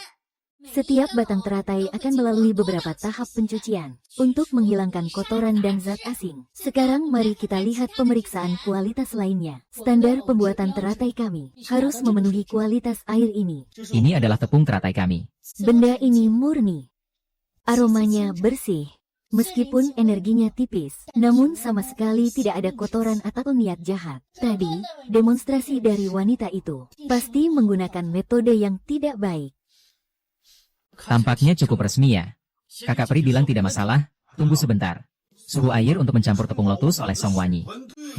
Speaker 1: Setiap batang teratai akan melalui beberapa tahap pencucian untuk menghilangkan kotoran dan zat asing. Sekarang mari kita lihat pemeriksaan kualitas lainnya. Standar pembuatan teratai kami harus memenuhi kualitas air ini.
Speaker 2: Ini adalah tepung teratai kami.
Speaker 1: Benda ini murni. Aromanya bersih. Meskipun energinya tipis, namun sama sekali tidak ada kotoran atau niat jahat. Tadi, demonstrasi dari wanita itu pasti menggunakan metode yang tidak baik.
Speaker 2: Tampaknya cukup resmi ya. Kakak Pri bilang tidak masalah, tunggu sebentar. Suhu air untuk mencampur tepung lotus oleh Song Wanyi.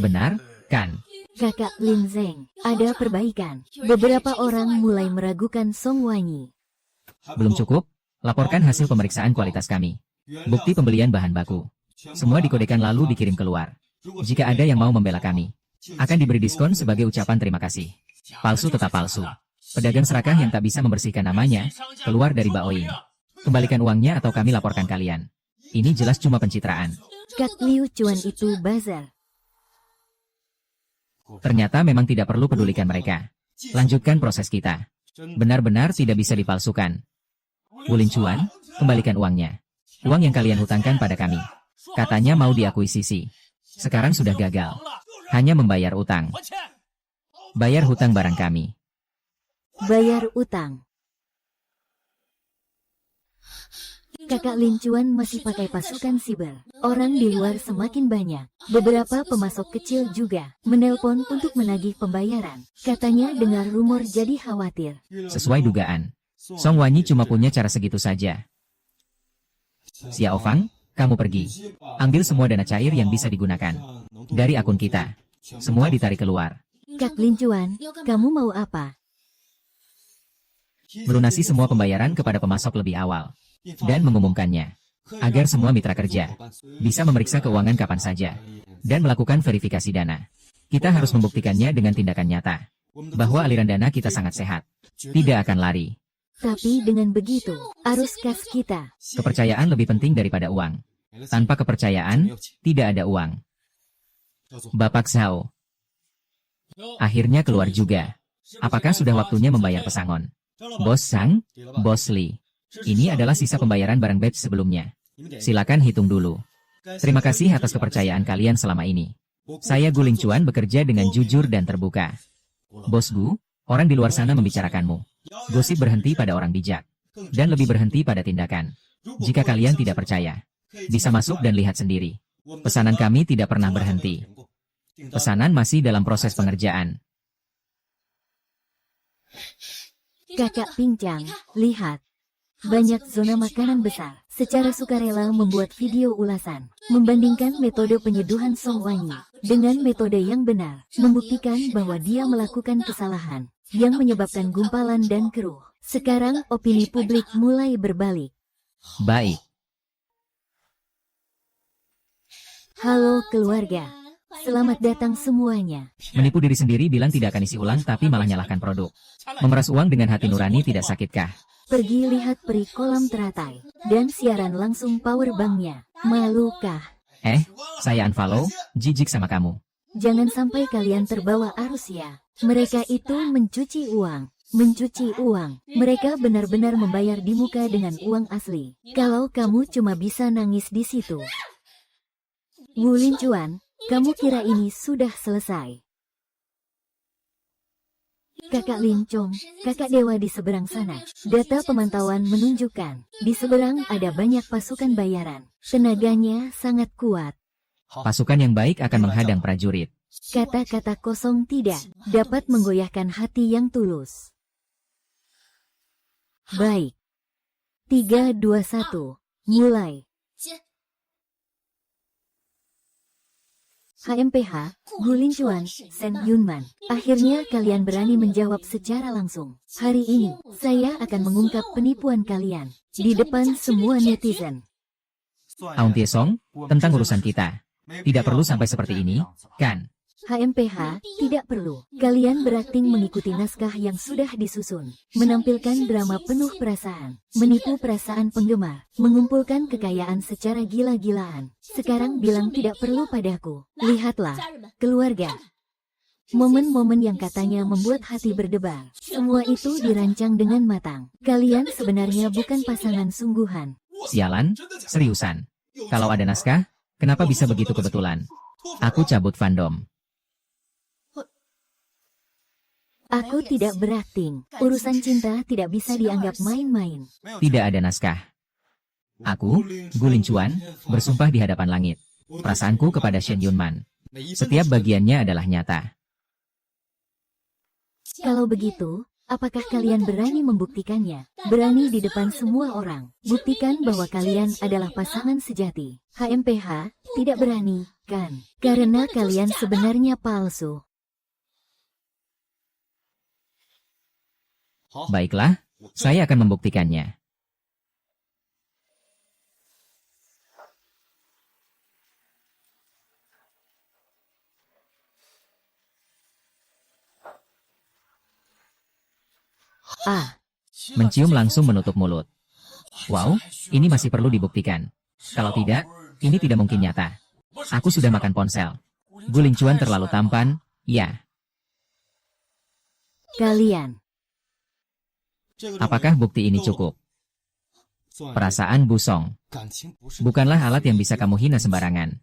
Speaker 2: Benar, kan?
Speaker 1: Kakak Lin Zeng, ada perbaikan. Beberapa orang mulai meragukan Song Wanyi.
Speaker 2: Belum cukup? Laporkan hasil pemeriksaan kualitas kami. Bukti pembelian bahan baku. Semua dikodekan lalu dikirim keluar. Jika ada yang mau membela kami, akan diberi diskon sebagai ucapan terima kasih. Palsu tetap palsu. Pedagang serakah yang tak bisa membersihkan namanya, keluar dari Baoing. Kembalikan uangnya atau kami laporkan kalian. Ini jelas cuma pencitraan.
Speaker 1: Kak Liu Chuan itu bazar.
Speaker 2: Ternyata memang tidak perlu pedulikan mereka. Lanjutkan proses kita. Benar-benar tidak bisa dipalsukan. Wulin Chuan, kembalikan uangnya. Uang yang kalian hutangkan pada kami. Katanya mau diakuisisi. Sekarang sudah gagal. Hanya membayar utang. Bayar hutang barang kami.
Speaker 1: Bayar utang. Kakak Lin Chuan masih pakai pasukan siber. Orang di luar semakin banyak. Beberapa pemasok kecil juga menelpon untuk menagih pembayaran. Katanya dengar rumor jadi khawatir.
Speaker 2: Sesuai dugaan. Song Wanyi cuma punya cara segitu saja. Xiao Fang, kamu pergi. Ambil semua dana cair yang bisa digunakan. Dari akun kita. Semua ditarik keluar.
Speaker 1: Kak Lin Chuan, kamu mau apa?
Speaker 2: Melunasi semua pembayaran kepada pemasok lebih awal. Dan mengumumkannya. Agar semua mitra kerja bisa memeriksa keuangan kapan saja. Dan melakukan verifikasi dana. Kita harus membuktikannya dengan tindakan nyata. Bahwa aliran dana kita sangat sehat. Tidak akan lari.
Speaker 1: Tapi dengan begitu, arus kas kita.
Speaker 2: Kepercayaan lebih penting daripada uang. Tanpa kepercayaan, tidak ada uang. Bapak Zhao. Akhirnya keluar juga. Apakah sudah waktunya membayar pesangon? Bos Sang, Bos Li. Ini adalah sisa pembayaran barang batch sebelumnya. Silakan hitung dulu. Terima kasih atas kepercayaan kalian selama ini. Saya Gu Lingchuan bekerja dengan jujur dan terbuka. Bos Gu, orang di luar sana membicarakanmu. Gosip berhenti pada orang bijak. Dan lebih berhenti pada tindakan. Jika kalian tidak percaya, bisa masuk dan lihat sendiri. Pesanan kami tidak pernah berhenti. Pesanan masih dalam proses pengerjaan.
Speaker 1: Kakak Pincang, lihat. Banyak zona makanan besar. Secara sukarela membuat video ulasan. Membandingkan metode penyeduhan Song Wanyi dengan metode yang benar. Membuktikan bahwa dia melakukan kesalahan yang menyebabkan gumpalan dan keruh. Sekarang opini publik mulai berbalik.
Speaker 2: Baik.
Speaker 1: Halo keluarga. Selamat datang semuanya.
Speaker 2: Menipu diri sendiri bilang tidak akan isi ulang tapi malah nyalahkan produk. Memeras uang dengan hati nurani tidak sakitkah?
Speaker 1: Pergi lihat peri kolam teratai. Dan siaran langsung powerbanknya. Malukah?
Speaker 2: Saya unfollow, jijik sama kamu.
Speaker 1: Jangan sampai kalian terbawa arus ya. Mereka itu mencuci uang. Mencuci uang. Mereka benar-benar membayar di muka dengan uang asli. Kalau kamu cuma bisa nangis di situ. Gu Lingchuan, kamu kira ini sudah selesai? Kakak Lincong, kakak dewa di seberang sana. Data pemantauan menunjukkan, di seberang ada banyak pasukan bayaran. Tenaganya sangat kuat.
Speaker 2: Pasukan yang baik akan menghadang prajurit.
Speaker 1: Kata-kata kosong tidak dapat menggoyahkan hati yang tulus. Baik. 3, 2, 1. Mulai. HMPH, Gu Lingchuan, Shen Yunman. Akhirnya kalian berani menjawab secara langsung. Hari ini, saya akan mengungkap penipuan kalian. Di depan semua netizen.
Speaker 2: Aung Tie Song, tentang urusan kita. Tidak perlu sampai seperti ini, kan?
Speaker 1: HMPH, tidak perlu. Kalian berakting mengikuti naskah yang sudah disusun. Menampilkan drama penuh perasaan. Menipu perasaan penggemar. Mengumpulkan kekayaan secara gila-gilaan. Sekarang bilang tidak perlu padaku. Lihatlah, keluarga. Momen-momen yang katanya membuat hati berdebar. Semua itu dirancang dengan matang. Kalian sebenarnya bukan pasangan sungguhan.
Speaker 2: Sialan, seriusan. Kalau ada naskah, kenapa bisa begitu kebetulan? Aku cabut fandom.
Speaker 1: Aku tidak berakting. Urusan cinta tidak bisa dianggap main-main.
Speaker 2: Tidak ada naskah. Aku, Gu Lingchuan, bersumpah di hadapan langit. Perasaanku kepada Shen Yunman. Setiap bagiannya adalah nyata.
Speaker 1: Kalau begitu, apakah kalian berani membuktikannya? Berani di depan semua orang. Buktikan bahwa kalian adalah pasangan sejati. HMPH, tidak berani, kan? Karena kalian sebenarnya palsu.
Speaker 2: Baiklah, saya akan membuktikannya. Mencium langsung menutup mulut. Wow, ini masih perlu dibuktikan. Kalau tidak, ini tidak mungkin nyata. Aku sudah makan ponsel. Gu Lingchuan terlalu tampan, ya.
Speaker 1: Kalian.
Speaker 2: Apakah bukti ini cukup? Perasaan busong. Bukanlah alat yang bisa kamu hina sembarangan.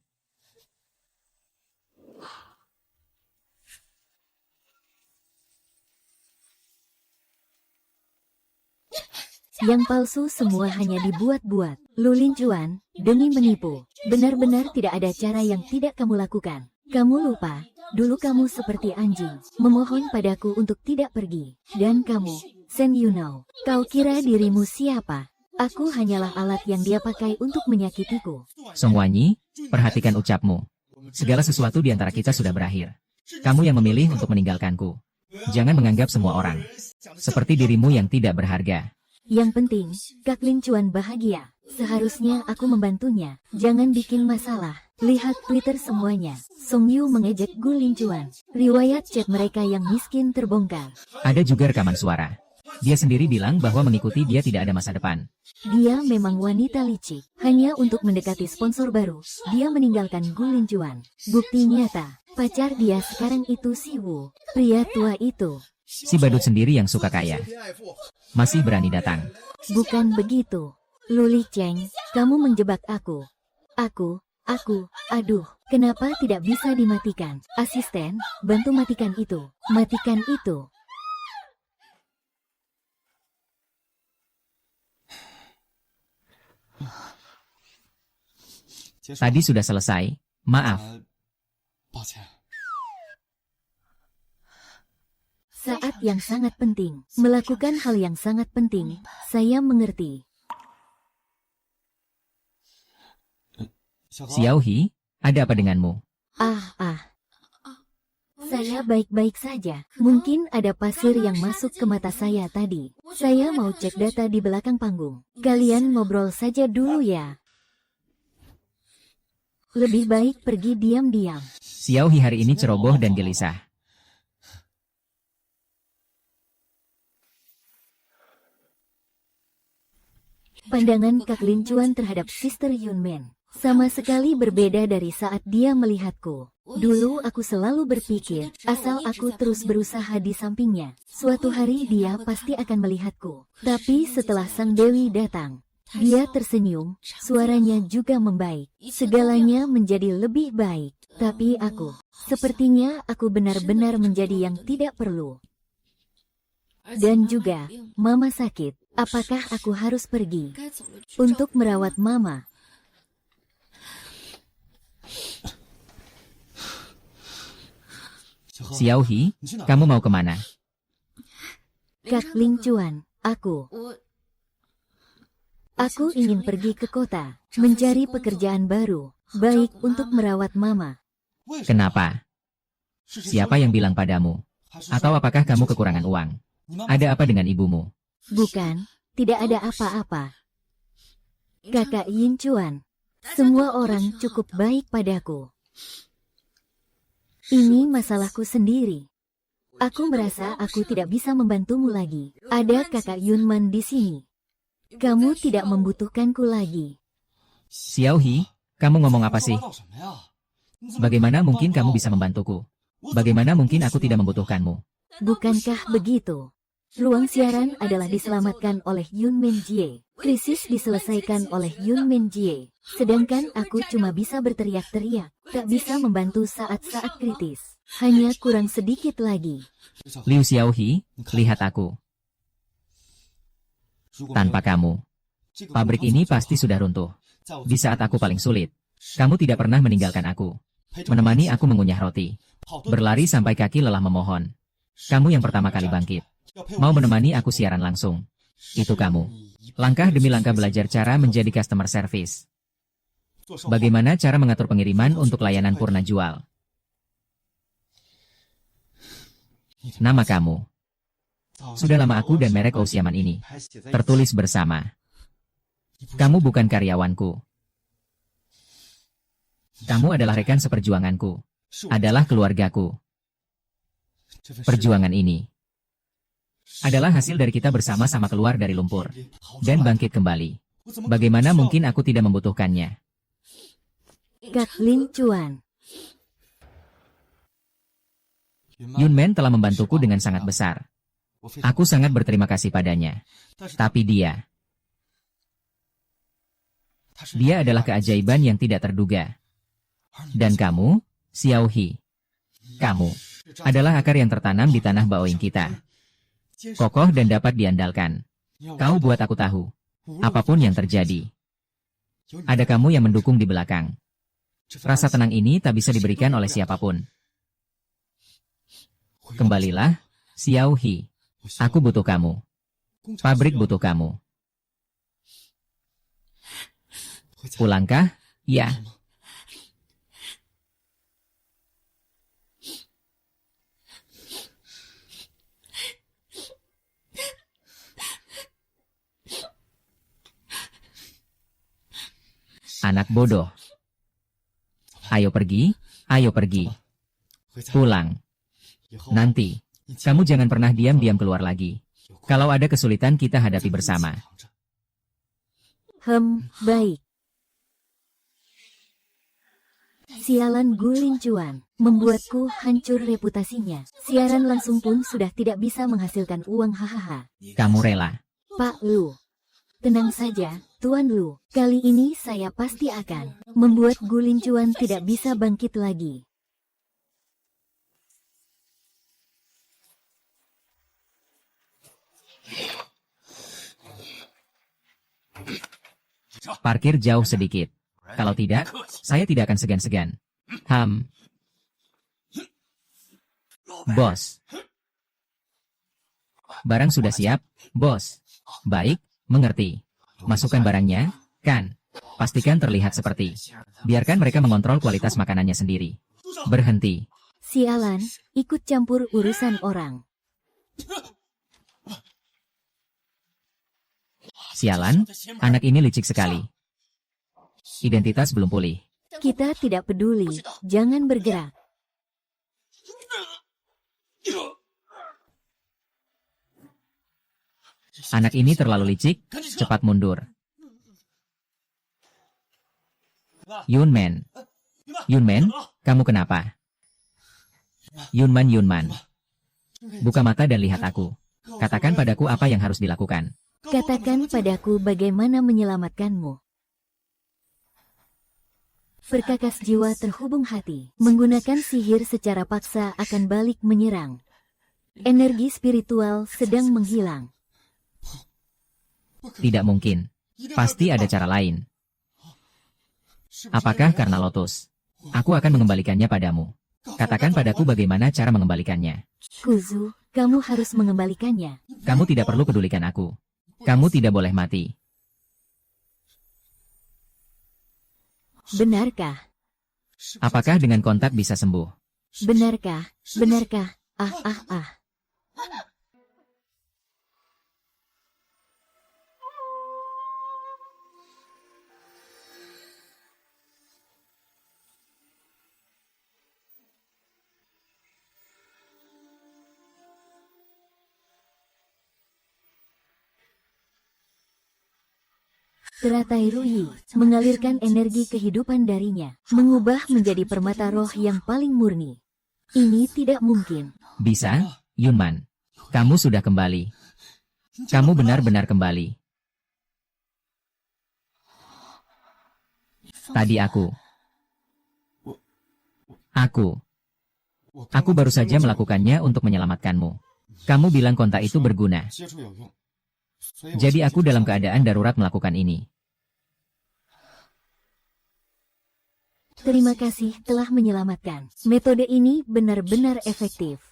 Speaker 1: Yang palsu semua hanya dibuat-buat. Lu Lingchuan, demi menipu. Benar-benar tidak ada cara yang tidak kamu lakukan. Kamu lupa, dulu kamu seperti anjing, memohon padaku untuk tidak pergi. Dan kamu, Shen Yunman, kau kira dirimu siapa? Aku hanyalah alat yang dia pakai untuk menyakitiku.
Speaker 2: Song Wanyi, perhatikan ucapmu. Segala sesuatu di antara kita sudah berakhir. Kamu yang memilih untuk meninggalkanku. Jangan menganggap semua orang seperti dirimu yang tidak berharga.
Speaker 1: Yang penting, Kak Lingchuan bahagia. Seharusnya aku membantunya. Jangan bikin masalah. Lihat Twitter semuanya. Song Yu mengejek Gu Lingchuan. Riwayat chat mereka yang miskin terbongkar.
Speaker 2: Ada juga rekaman suara. Dia sendiri bilang bahwa mengikuti dia tidak ada masa depan.
Speaker 1: Dia memang wanita licik. Hanya untuk mendekati sponsor baru, dia meninggalkan Gu Linjuan. Bukti nyata, pacar dia sekarang itu si Wu, pria tua itu.
Speaker 2: Si badut sendiri yang suka kaya. Masih berani datang.
Speaker 1: Bukan begitu. Luli Cheng, kamu menjebak aku. Aduh, kenapa tidak bisa dimatikan? Asisten, bantu matikan itu. Matikan itu.
Speaker 2: Tadi sudah selesai. Maaf.
Speaker 1: Saat yang sangat penting, melakukan hal yang sangat penting, saya mengerti.
Speaker 2: Xiaohi, ada apa denganmu?
Speaker 1: Saya baik-baik saja. Mungkin ada pasir yang masuk ke mata saya tadi. Saya mau cek data di belakang panggung. Kalian ngobrol saja dulu ya. Lebih baik pergi diam-diam.
Speaker 2: Xiaohi hari ini ceroboh dan gelisah.
Speaker 1: Pandangan Kak Lin Chuan terhadap Sister Yunmen sama sekali berbeda dari saat dia melihatku. Dulu aku selalu berpikir, asal aku terus berusaha di sampingnya, suatu hari dia pasti akan melihatku. Tapi setelah Sang Dewi datang, dia tersenyum, suaranya juga membaik. Segalanya menjadi lebih baik. Tapi sepertinya aku benar-benar menjadi yang tidak perlu. Dan juga, Mama sakit. Apakah aku harus pergi untuk merawat Mama?
Speaker 2: Xiaohi, kamu mau kemana?
Speaker 1: Kak Ling Chuan, aku ingin pergi ke kota, mencari pekerjaan baru, baik untuk merawat Mama.
Speaker 2: Kenapa? Siapa yang bilang padamu? Atau apakah kamu kekurangan uang? Ada apa dengan ibumu?
Speaker 1: Bukan, tidak ada apa-apa. Kakak Yin Chuan, semua orang cukup baik padaku. Ini masalahku sendiri. Aku merasa aku tidak bisa membantumu lagi. Ada kakak Yunman di sini. Kamu tidak membutuhkanku lagi.
Speaker 2: Xiaohi, kamu ngomong apa sih? Bagaimana mungkin kamu bisa membantuku? Bagaimana mungkin aku tidak membutuhkanmu?
Speaker 1: Bukankah begitu? Ruang siaran adalah diselamatkan oleh Yun Min Jie. Krisis diselesaikan oleh Yun Min Jie. Sedangkan aku cuma bisa berteriak-teriak, tak bisa membantu saat-saat kritis. Hanya kurang sedikit lagi.
Speaker 2: Liu Xiaohi, lihat aku. Tanpa kamu, pabrik ini pasti sudah runtuh. Di saat aku paling sulit, kamu tidak pernah meninggalkan aku. Menemani aku mengunyah roti. Berlari sampai kaki lelah memohon. Kamu yang pertama kali bangkit. Mau menemani aku siaran langsung. Itu kamu. Langkah demi langkah belajar cara menjadi customer service. Bagaimana cara mengatur pengiriman untuk layanan purna jual. Nama kamu. Sudah lama aku dan merek Osiaman ini tertulis bersama. Kamu bukan karyawanku. Kamu adalah rekan seperjuanganku. Adalah keluargaku. Perjuangan ini adalah hasil dari kita bersama-sama keluar dari lumpur dan bangkit kembali. Bagaimana mungkin aku tidak membutuhkannya?
Speaker 1: Kak Lin Chuan.
Speaker 2: Yunmen telah membantuku dengan sangat besar. Aku sangat berterima kasih padanya. Tapi dia adalah keajaiban yang tidak terduga. Dan kamu, Xiaohi, kamu adalah akar yang tertanam di tanah Baoing kita. Kokoh dan dapat diandalkan. Kau buat aku tahu. Apapun yang terjadi. Ada kamu yang mendukung di belakang. Rasa tenang ini tak bisa diberikan oleh siapapun. Kembalilah, Xiaohi. Aku butuh kamu. Pabrik butuh kamu. Pulangkah? Ya. Anak bodoh. Ayo pergi, ayo pergi. Pulang. Nanti, kamu jangan pernah diam-diam keluar lagi. Kalau ada kesulitan kita hadapi bersama.
Speaker 1: Baik. Sialan Gu Lincuan, membuatku hancur reputasinya. Siaran langsung pun sudah tidak bisa menghasilkan uang hahaha.
Speaker 2: Kamu rela.
Speaker 1: Pak Lu. Tenang saja, Tuan Lu. Kali ini saya pasti akan membuat Gu Lincuan tidak bisa bangkit lagi.
Speaker 2: Parkir jauh sedikit. Kalau tidak, saya tidak akan segan-segan. Bos. Barang sudah siap, bos. Baik, mengerti. Masukkan barangnya, kan? Pastikan terlihat seperti. Biarkan mereka mengontrol kualitas makanannya sendiri. Berhenti.
Speaker 1: Sialan, ikut campur urusan orang.
Speaker 2: Sialan, anak ini licik sekali. Identitas belum pulih.
Speaker 1: Kita tidak peduli, jangan bergerak.
Speaker 2: Anak ini terlalu licik, cepat mundur. Yunman. Yunman, kamu kenapa? Yunman. Buka mata dan lihat aku. Katakan padaku apa yang harus dilakukan.
Speaker 1: Katakan padaku bagaimana menyelamatkanmu. Perkakas jiwa terhubung hati, menggunakan sihir secara paksa akan balik menyerang. Energi spiritual sedang menghilang.
Speaker 2: Tidak mungkin. Pasti ada cara lain. Apakah karena lotus? Aku akan mengembalikannya padamu. Katakan padaku bagaimana cara mengembalikannya.
Speaker 1: Kuzu, kamu harus mengembalikannya.
Speaker 2: Kamu tidak perlu pedulikan aku. Kamu tidak boleh mati.
Speaker 1: Benarkah?
Speaker 2: Apakah dengan kontak bisa sembuh?
Speaker 1: Benarkah? Benarkah? Ah. Teratai Ruyi mengalirkan energi kehidupan darinya, mengubah menjadi permata roh yang paling murni. Ini tidak mungkin.
Speaker 2: Bisa, Yunman. Kamu sudah kembali. Kamu benar-benar kembali. Tadi aku baru saja melakukannya untuk menyelamatkanmu. Kamu bilang kontak itu berguna. Jadi aku dalam keadaan darurat melakukan ini.
Speaker 1: Terima kasih telah menyelamatkan. Metode ini benar-benar efektif.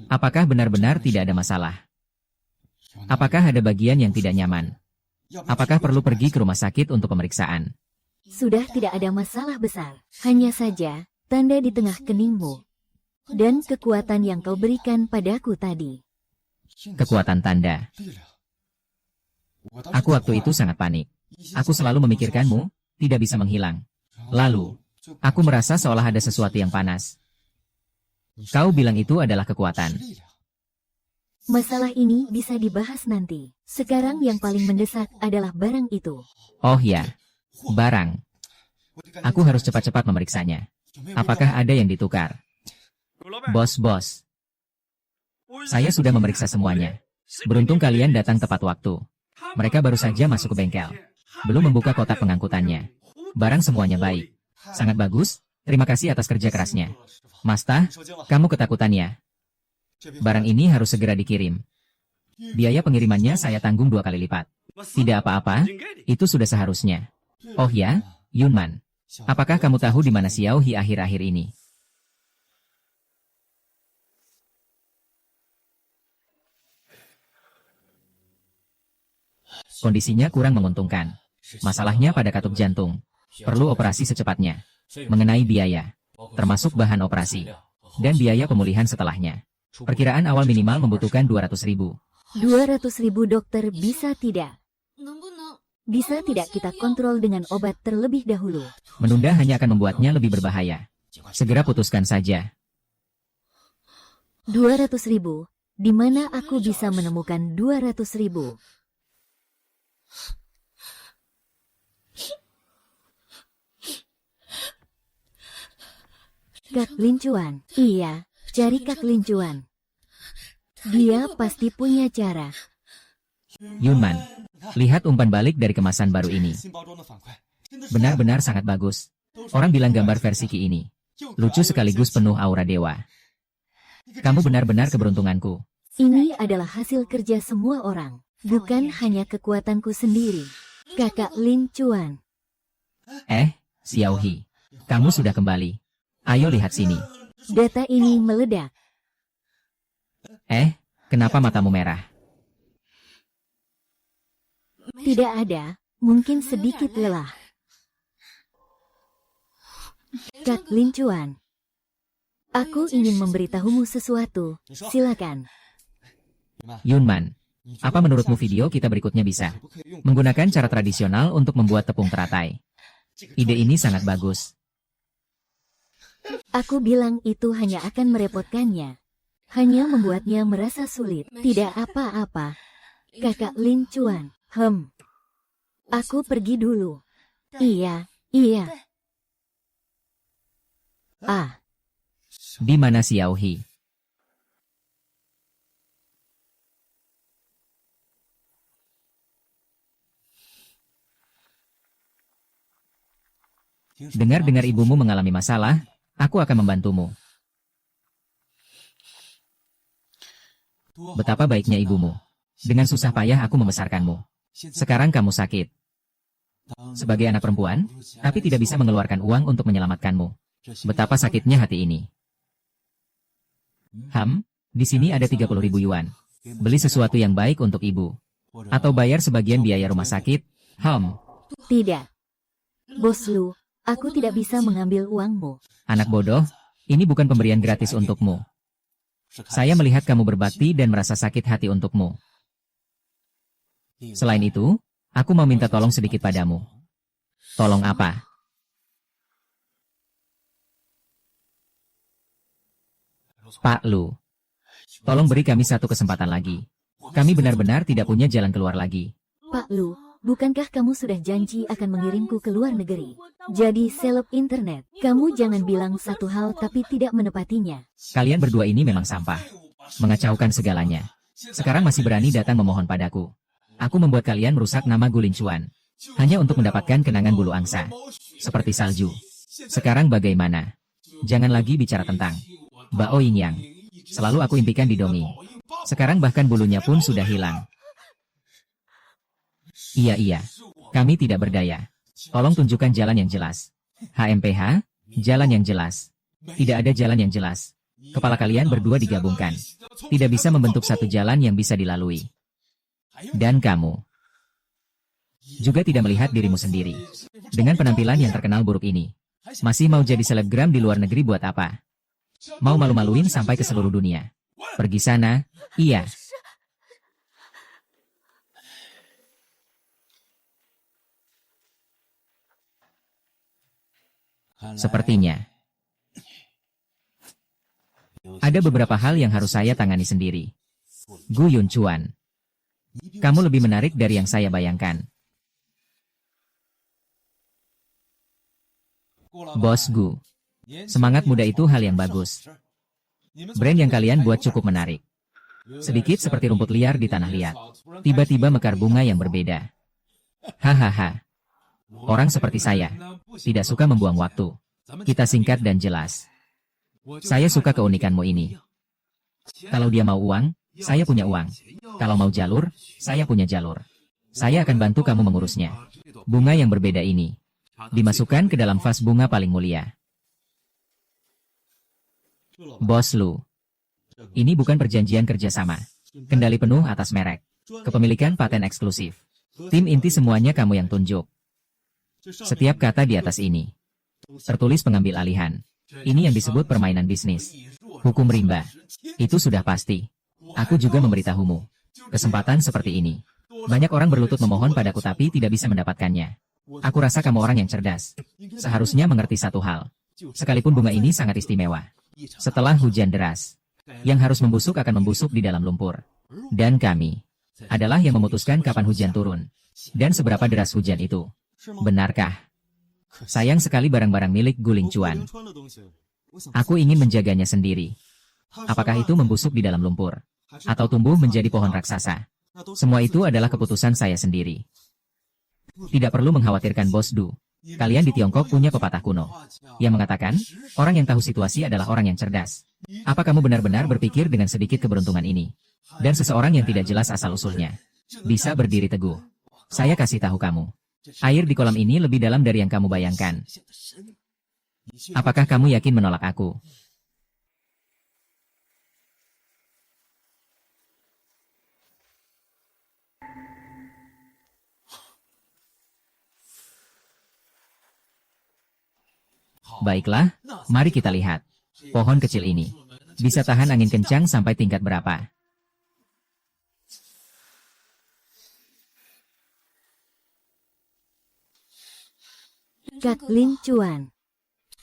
Speaker 2: Apakah benar-benar tidak ada masalah? Apakah ada bagian yang tidak nyaman? Apakah perlu pergi ke rumah sakit untuk pemeriksaan?
Speaker 1: Sudah tidak ada masalah besar. Hanya saja, tanda di tengah keningmu. Dan kekuatan yang kau berikan padaku tadi.
Speaker 2: Kekuatan tanda. Aku waktu itu sangat panik. Aku selalu memikirkanmu, tidak bisa menghilang. Lalu, aku merasa seolah ada sesuatu yang panas. Kau bilang itu adalah kekuatan.
Speaker 1: Masalah ini bisa dibahas nanti. Sekarang yang paling mendesak adalah barang itu.
Speaker 2: Oh ya, barang. Aku harus cepat-cepat memeriksanya. Apakah ada yang ditukar? Bos. Saya sudah memeriksa semuanya. Beruntung kalian datang tepat waktu. Mereka baru saja masuk ke bengkel. Belum membuka kotak pengangkutannya. Barang semuanya baik. Sangat bagus. Terima kasih atas kerja kerasnya. Masta, kamu ketakutan ya? Barang ini harus segera dikirim. Biaya pengirimannya saya tanggung 2 kali lipat. Tidak apa-apa, itu sudah seharusnya. Oh ya, Yunman. Apakah kamu tahu di mana Xiao Hi akhir-akhir ini? Kondisinya kurang menguntungkan. Masalahnya pada katup jantung. Perlu operasi secepatnya. Mengenai biaya, termasuk bahan operasi, dan biaya pemulihan setelahnya. Perkiraan awal minimal membutuhkan 200.000.
Speaker 1: 200.000 dokter bisa tidak? Bisa tidak kita kontrol dengan obat terlebih dahulu?
Speaker 2: Menunda hanya akan membuatnya lebih berbahaya. Segera putuskan saja.
Speaker 1: 200.000. Di mana aku bisa menemukan 200.000? Kak Lincuan. Iya, cari Kak Lincuan. Dia pasti punya cara.
Speaker 2: Yunman, lihat umpan balik dari kemasan baru ini.
Speaker 3: 新包装的反馈真的是
Speaker 2: Benar-benar sangat bagus. Orang bilang gambar versi Ki ini lucu sekaligus penuh aura dewa. Kamu benar-benar keberuntunganku.
Speaker 1: Ini adalah hasil kerja semua orang, bukan hanya kekuatanku sendiri. Kakak Lincuan.
Speaker 2: Xiaohi, kamu sudah kembali. Ayo lihat sini.
Speaker 1: Data ini meledak.
Speaker 2: Kenapa matamu merah?
Speaker 1: Tidak ada, mungkin sedikit lelah. Kak Lincuan. Aku ingin memberitahumu sesuatu. Silakan.
Speaker 2: Yunman, apa menurutmu video kita berikutnya bisa menggunakan cara tradisional untuk membuat tepung teratai? Ide ini sangat bagus.
Speaker 1: Aku bilang itu hanya akan merepotkannya. Hanya membuatnya merasa sulit. Tidak apa-apa. Kakak Lincuan. Aku pergi dulu. Iya.
Speaker 2: Di mana Xiaohi? Dengar-dengar ibumu mengalami masalah, aku akan membantumu. Betapa baiknya ibumu. Dengan susah payah aku membesarkanmu. Sekarang kamu sakit. Sebagai anak perempuan, tapi tidak bisa mengeluarkan uang untuk menyelamatkanmu. Betapa sakitnya hati ini. Di sini ada 30.000 yuan. Beli sesuatu yang baik untuk ibu. Atau bayar sebagian biaya rumah sakit.
Speaker 1: Tidak. Bos Lu, aku tidak bisa mengambil uangmu.
Speaker 2: Anak bodoh, ini bukan pemberian gratis untukmu. Saya melihat kamu berbakti dan merasa sakit hati untukmu. Selain itu, aku mau minta tolong sedikit padamu. Tolong apa? Pak Lu, tolong beri kami satu kesempatan lagi. Kami benar-benar tidak punya jalan keluar lagi.
Speaker 1: Pak Lu, bukankah kamu sudah janji akan mengirimku ke luar negeri? Jadi seleb internet, kamu jangan bilang satu hal tapi tidak menepatinya.
Speaker 2: Kalian berdua ini memang sampah. Mengacaukan segalanya. Sekarang masih berani datang memohon padaku. Aku membuat kalian merusak nama Gu Lincuan. Hanya untuk mendapatkan kenangan bulu angsa. Seperti salju. Sekarang bagaimana? Jangan lagi bicara tentang Bao Yingyang. Selalu aku impikan di dongeng. Sekarang bahkan bulunya pun sudah hilang. Iya, kami tidak berdaya. Tolong tunjukkan jalan yang jelas. HMPH, jalan yang jelas. Tidak ada jalan yang jelas. Kepala kalian berdua digabungkan. Tidak bisa membentuk satu jalan yang bisa dilalui. Dan kamu juga tidak melihat dirimu sendiri. Dengan penampilan yang terkenal buruk ini. Masih mau jadi selebgram di luar negeri buat apa? Mau malu-maluin sampai ke seluruh dunia. Pergi sana, iya. Sepertinya ada beberapa hal yang harus saya tangani sendiri. Gu Yuncuan, kamu lebih menarik dari yang saya bayangkan. Bos Gu, semangat muda itu hal yang bagus. Brand yang kalian buat cukup menarik. Sedikit seperti rumput liar di tanah liat. Tiba-tiba mekar bunga yang berbeda. Hahaha. Orang seperti saya tidak suka membuang waktu. Kita singkat dan jelas. Saya suka keunikanmu ini. Kalau dia mau uang, saya punya uang. Kalau mau jalur, saya punya jalur. Saya akan bantu kamu mengurusnya. Bunga yang berbeda ini dimasukkan ke dalam vas bunga paling mulia. Bos Lu, ini bukan perjanjian kerjasama. Kendali penuh atas merek. Kepemilikan paten eksklusif. Tim inti semuanya kamu yang tunjuk. Setiap kata di atas ini tertulis pengambil alihan. Ini yang disebut permainan bisnis. Hukum rimba. Itu sudah pasti. Aku juga memberitahumu. Kesempatan seperti ini Banyak orang berlutut memohon padaku tapi tidak bisa mendapatkannya. Aku rasa kamu orang yang cerdas. Seharusnya mengerti satu hal. Sekalipun bunga ini sangat istimewa. Setelah hujan deras, yang harus membusuk akan membusuk di dalam lumpur. Dan kami adalah yang memutuskan kapan hujan turun. Dan seberapa deras hujan itu. Benarkah? Sayang sekali barang-barang milik Guling Chuan. Aku ingin menjaganya sendiri. Apakah itu membusuk di dalam lumpur? Atau tumbuh menjadi pohon raksasa? Semua itu adalah keputusan saya sendiri. Tidak perlu mengkhawatirkan Bos Du. Kalian di Tiongkok punya pepatah kuno yang mengatakan, orang yang tahu situasi adalah orang yang cerdas. Apa kamu benar-benar berpikir dengan sedikit keberuntungan ini? Dan seseorang yang tidak jelas asal-usulnya bisa berdiri teguh. Saya kasih tahu kamu. Air di kolam ini lebih dalam dari yang kamu bayangkan. Apakah kamu yakin menolak aku? Baiklah, mari kita lihat. Pohon kecil ini bisa tahan angin kencang sampai tingkat berapa?
Speaker 1: Kak Lin Chuan.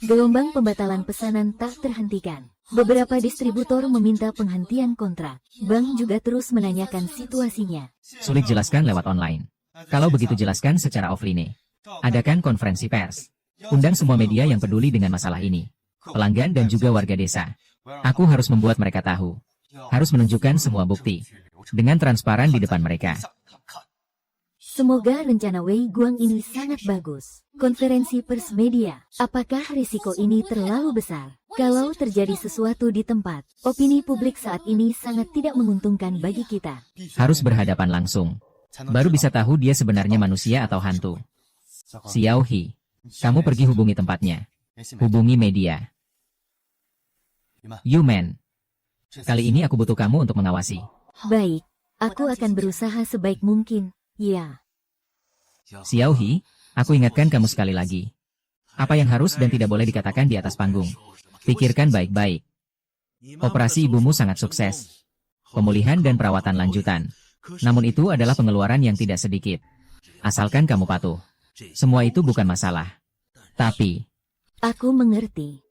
Speaker 1: Gelombang pembatalan pesanan tak terhentikan. Beberapa distributor meminta penghentian kontrak. Bank juga terus menanyakan situasinya.
Speaker 2: Sulit jelaskan lewat online. Kalau begitu jelaskan secara offline. Adakan konferensi pers. Undang semua media yang peduli dengan masalah ini. Pelanggan dan juga warga desa. Aku harus membuat mereka tahu. Harus menunjukkan semua bukti. Dengan transparan di depan mereka.
Speaker 1: Semoga rencana Wei Guang ini sangat bagus. Konferensi pers media. Apakah risiko ini terlalu besar? Kalau terjadi sesuatu di tempat, opini publik saat ini sangat tidak menguntungkan bagi kita.
Speaker 2: Harus berhadapan langsung. Baru bisa tahu dia sebenarnya manusia atau hantu. Xiao He, kamu pergi hubungi tempatnya. Hubungi media. Yuman, kali ini aku butuh kamu untuk mengawasi.
Speaker 1: Baik, aku akan berusaha sebaik mungkin. Ya.
Speaker 2: Xiao He, aku ingatkan kamu sekali lagi. Apa yang harus dan tidak boleh dikatakan di atas panggung. Pikirkan baik-baik. Operasi ibumu sangat sukses. Pemulihan dan perawatan lanjutan. Namun itu adalah pengeluaran yang tidak sedikit. Asalkan kamu patuh. Semua itu bukan masalah. Tapi,
Speaker 1: Aku mengerti.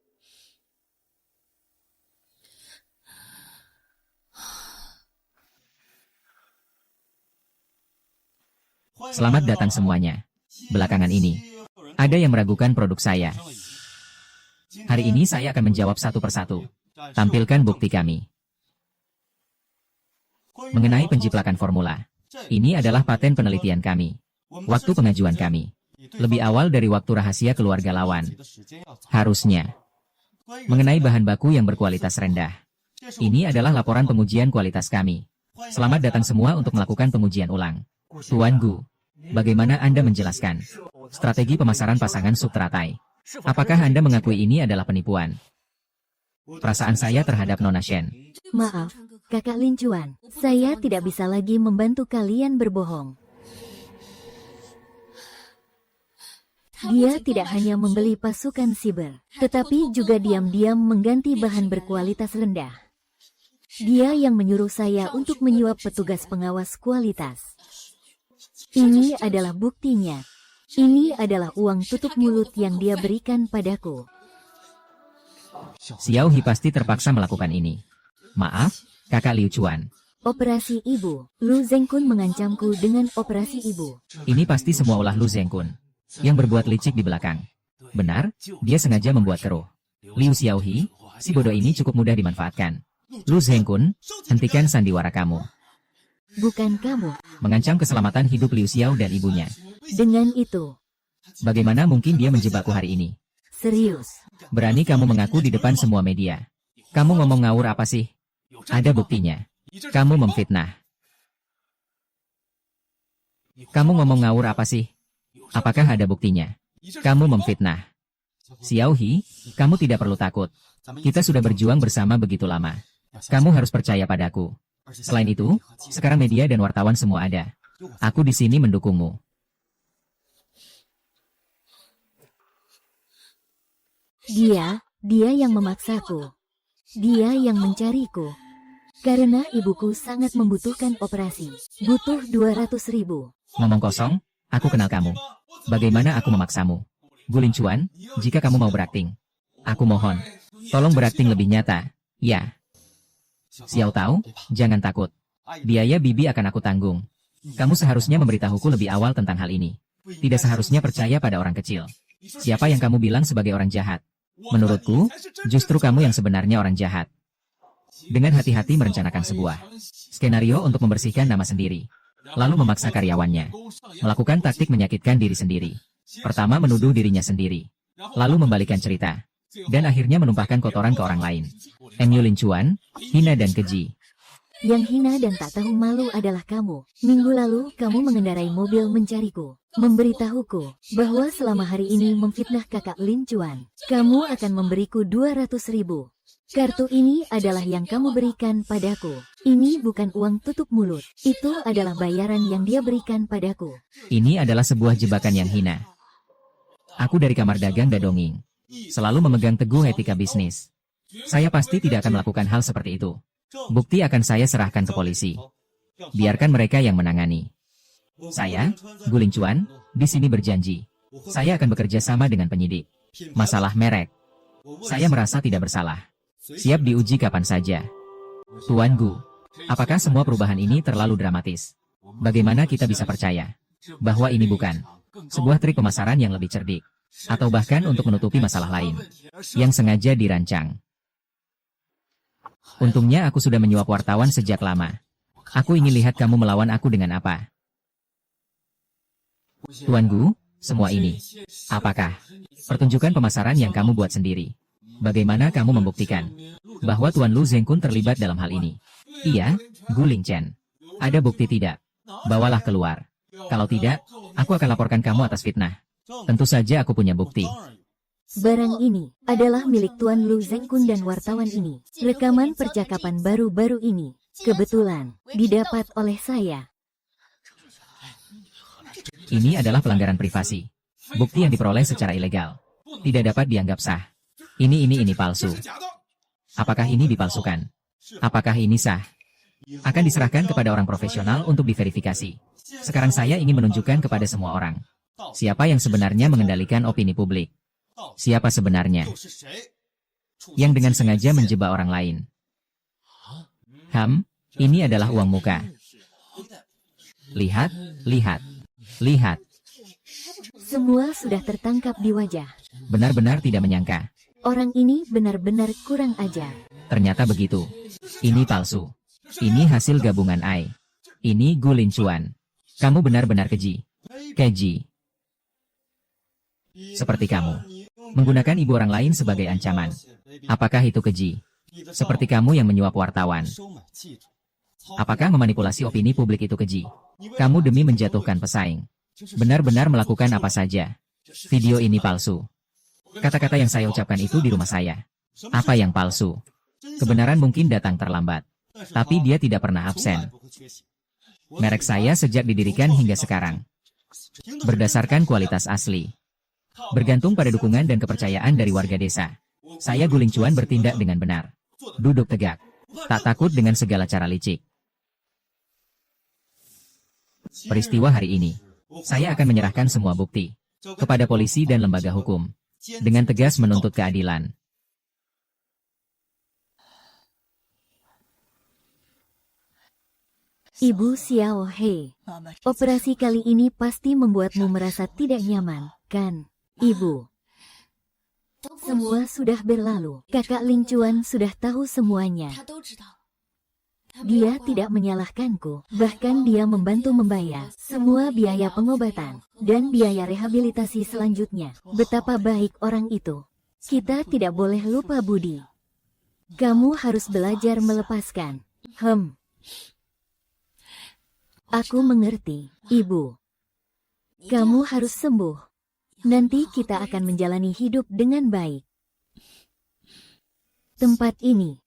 Speaker 2: selamat datang semuanya. Belakangan ini, ada yang meragukan produk saya. Hari ini saya akan menjawab satu persatu. Tampilkan bukti kami. Mengenai penjiplakan formula. Ini adalah paten penelitian kami. Waktu pengajuan kami. Lebih awal dari waktu rahasia keluarga lawan. Harusnya. Mengenai bahan baku yang berkualitas rendah. Ini adalah laporan pengujian kualitas kami. Selamat datang semua untuk melakukan pengujian ulang. Tuan Gu, bagaimana Anda menjelaskan strategi pemasaran pasangan sub teratai? Apakah Anda mengakui ini adalah penipuan? Perasaan saya terhadap Nona Shen.
Speaker 1: Maaf, Kakak Lin Chuan. Saya tidak bisa lagi membantu kalian berbohong. Dia tidak hanya membeli pasukan siber, tetapi juga diam-diam mengganti bahan berkualitas rendah. Dia yang menyuruh saya untuk menyuap petugas pengawas kualitas. Ini adalah buktinya. Ini adalah uang tutup mulut yang dia berikan padaku.
Speaker 2: Xiao He pasti terpaksa melakukan ini. Maaf, Kakak Liu Chuan.
Speaker 1: Operasi ibu. Lu Zhengkun mengancamku dengan operasi ibu.
Speaker 2: Ini pasti semua ulah Lu Zhengkun yang berbuat licik di belakang. Benar, dia sengaja membuat keruh. Liu Xiao He, si bodoh ini cukup mudah dimanfaatkan. Lu Zhengkun, hentikan sandiwara kamu.
Speaker 1: Bukan kamu.
Speaker 2: Mengancam keselamatan hidup Liu Xiao dan ibunya.
Speaker 1: Dengan itu,
Speaker 2: Bagaimana mungkin dia menjebakku hari ini?
Speaker 1: serius.
Speaker 2: Berani kamu mengaku di depan semua media. Kamu ngomong ngawur apa sih? Ada buktinya. Kamu memfitnah. Kamu ngomong ngawur apa sih? Apakah ada buktinya? Kamu memfitnah. Xiao He, kamu tidak perlu takut. Kita sudah berjuang bersama begitu lama. Kamu harus percaya padaku. Selain itu, sekarang media dan wartawan semua ada. Aku di sini mendukungmu.
Speaker 1: Dia yang memaksaku. Dia yang mencariku. Karena ibuku sangat membutuhkan operasi. Butuh 200.000.
Speaker 2: Ngomong kosong, aku kenal kamu. Bagaimana aku memaksamu? Gulin Chuan, jika kamu mau berakting, aku mohon, tolong berakting lebih nyata. Ya. Xiao Tao, jangan takut. Biaya bibi akan aku tanggung. Kamu seharusnya memberitahuku lebih awal tentang hal ini. Tidak seharusnya percaya pada orang kecil. Siapa yang kamu bilang sebagai orang jahat? Menurutku, justru kamu yang sebenarnya orang jahat. Dengan hati-hati merencanakan sebuah skenario untuk membersihkan nama sendiri. Lalu memaksa karyawannya melakukan taktik menyakitkan diri sendiri. Pertama menuduh dirinya sendiri. Lalu membalikan cerita. Dan akhirnya menumpahkan kotoran ke orang lain. Emil Lin Chuan, hina dan keji.
Speaker 1: Yang hina dan tak tahu malu adalah kamu. Minggu lalu kamu mengendarai mobil mencariku. Memberitahuku bahwa selama hari ini memfitnah kakak Lin Chuan. Kamu akan memberiku 200.000. Kartu ini adalah yang kamu berikan padaku. Ini bukan uang tutup mulut. Itu adalah bayaran yang dia berikan padaku.
Speaker 2: Ini adalah sebuah jebakan yang hina. Aku dari kamar dagang Dadonging. Selalu memegang teguh etika bisnis. Saya pasti tidak akan melakukan hal seperti itu. Bukti akan saya serahkan ke polisi. Biarkan mereka yang menangani. Saya, Gulin Chuan, di sini berjanji. Saya akan bekerja sama dengan penyidik. Masalah merek. Saya merasa tidak bersalah. Siap diuji kapan saja. Tuan Gu, apakah semua perubahan ini terlalu dramatis? Bagaimana kita bisa percaya bahwa ini bukan sebuah trik pemasaran yang lebih cerdik, atau bahkan untuk menutupi masalah lain yang sengaja dirancang? Untungnya aku sudah menyuap wartawan sejak lama. Aku ingin lihat kamu melawan aku dengan apa. Tuan Gu, semua ini, apakah pertunjukan pemasaran yang kamu buat sendiri? Bagaimana kamu membuktikan bahwa Tuan Lu Zhengkun terlibat dalam hal ini? Iya, Gu Lingchen. Ada bukti tidak? Bawalah keluar. Kalau tidak, aku akan laporkan kamu atas fitnah. Tentu saja aku punya bukti.
Speaker 1: Barang ini adalah milik Tuan Lu Zhengkun dan wartawan ini. Rekaman percakapan baru-baru ini kebetulan didapat oleh saya.
Speaker 2: Ini adalah pelanggaran privasi. Bukti yang diperoleh secara ilegal. Tidak dapat dianggap sah. Ini palsu. Apakah ini dipalsukan? Apakah ini sah? Akan diserahkan kepada orang profesional untuk diverifikasi. Sekarang saya ingin menunjukkan kepada semua orang. Siapa yang sebenarnya mengendalikan opini publik? Siapa sebenarnya yang dengan sengaja menjebak orang lain? Ini adalah uang muka. Lihat, lihat, lihat.
Speaker 1: Semua sudah tertangkap di wajah.
Speaker 2: Benar-benar tidak menyangka.
Speaker 1: Orang ini benar-benar kurang ajar.
Speaker 2: Ternyata begitu. Ini palsu. Ini hasil gabungan AI. Ini Gu Lin Chuan. Kamu benar-benar keji. Keji. Seperti kamu. Menggunakan ibu orang lain sebagai ancaman. Apakah itu keji? Seperti kamu yang menyuap wartawan. Apakah memanipulasi opini publik itu keji? Kamu demi menjatuhkan pesaing. Benar-benar melakukan apa saja. Video ini palsu. Kata-kata yang saya ucapkan itu di rumah saya. Apa yang palsu? Kebenaran mungkin datang terlambat. Tapi dia tidak pernah absen. Merek saya sejak didirikan hingga sekarang. Berdasarkan kualitas asli. Bergantung pada dukungan dan kepercayaan dari warga desa. Saya Gu Lin Chuan bertindak dengan benar. Duduk tegak. Tak takut dengan segala cara licik. Peristiwa hari ini. Saya akan menyerahkan semua bukti kepada polisi dan lembaga hukum. Dengan tegas menuntut keadilan.
Speaker 1: Ibu Xiao He, operasi kali ini pasti membuatmu merasa tidak nyaman, kan, Ibu? Semua sudah berlalu. Kakak Lin Chuan sudah tahu semuanya. Dia tidak menyalahkanku, bahkan dia membantu membayar semua biaya pengobatan dan biaya rehabilitasi selanjutnya. Betapa baik orang itu. Kita tidak boleh lupa budi. Kamu harus belajar melepaskan. Aku mengerti, Ibu. Kamu harus sembuh. Nanti kita akan menjalani hidup dengan baik. Tempat ini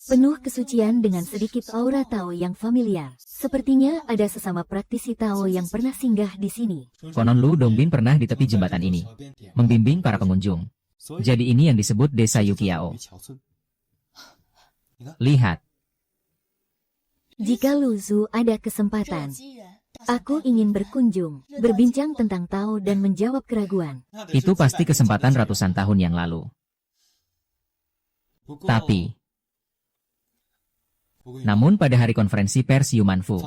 Speaker 1: penuh kesucian dengan sedikit aura Tao yang familiar. Sepertinya ada sesama praktisi Tao yang pernah singgah di sini.
Speaker 2: Konon Lu Dongbin pernah di tepi jembatan ini, membimbing para pengunjung. Jadi ini yang disebut Desa Yukiao. Lihat.
Speaker 1: Jika Lu Zu ada kesempatan, aku ingin berkunjung, berbincang tentang Tao dan menjawab keraguan.
Speaker 2: Itu pasti kesempatan ratusan tahun yang lalu. Tapi, namun pada hari konferensi pers Yumanfu,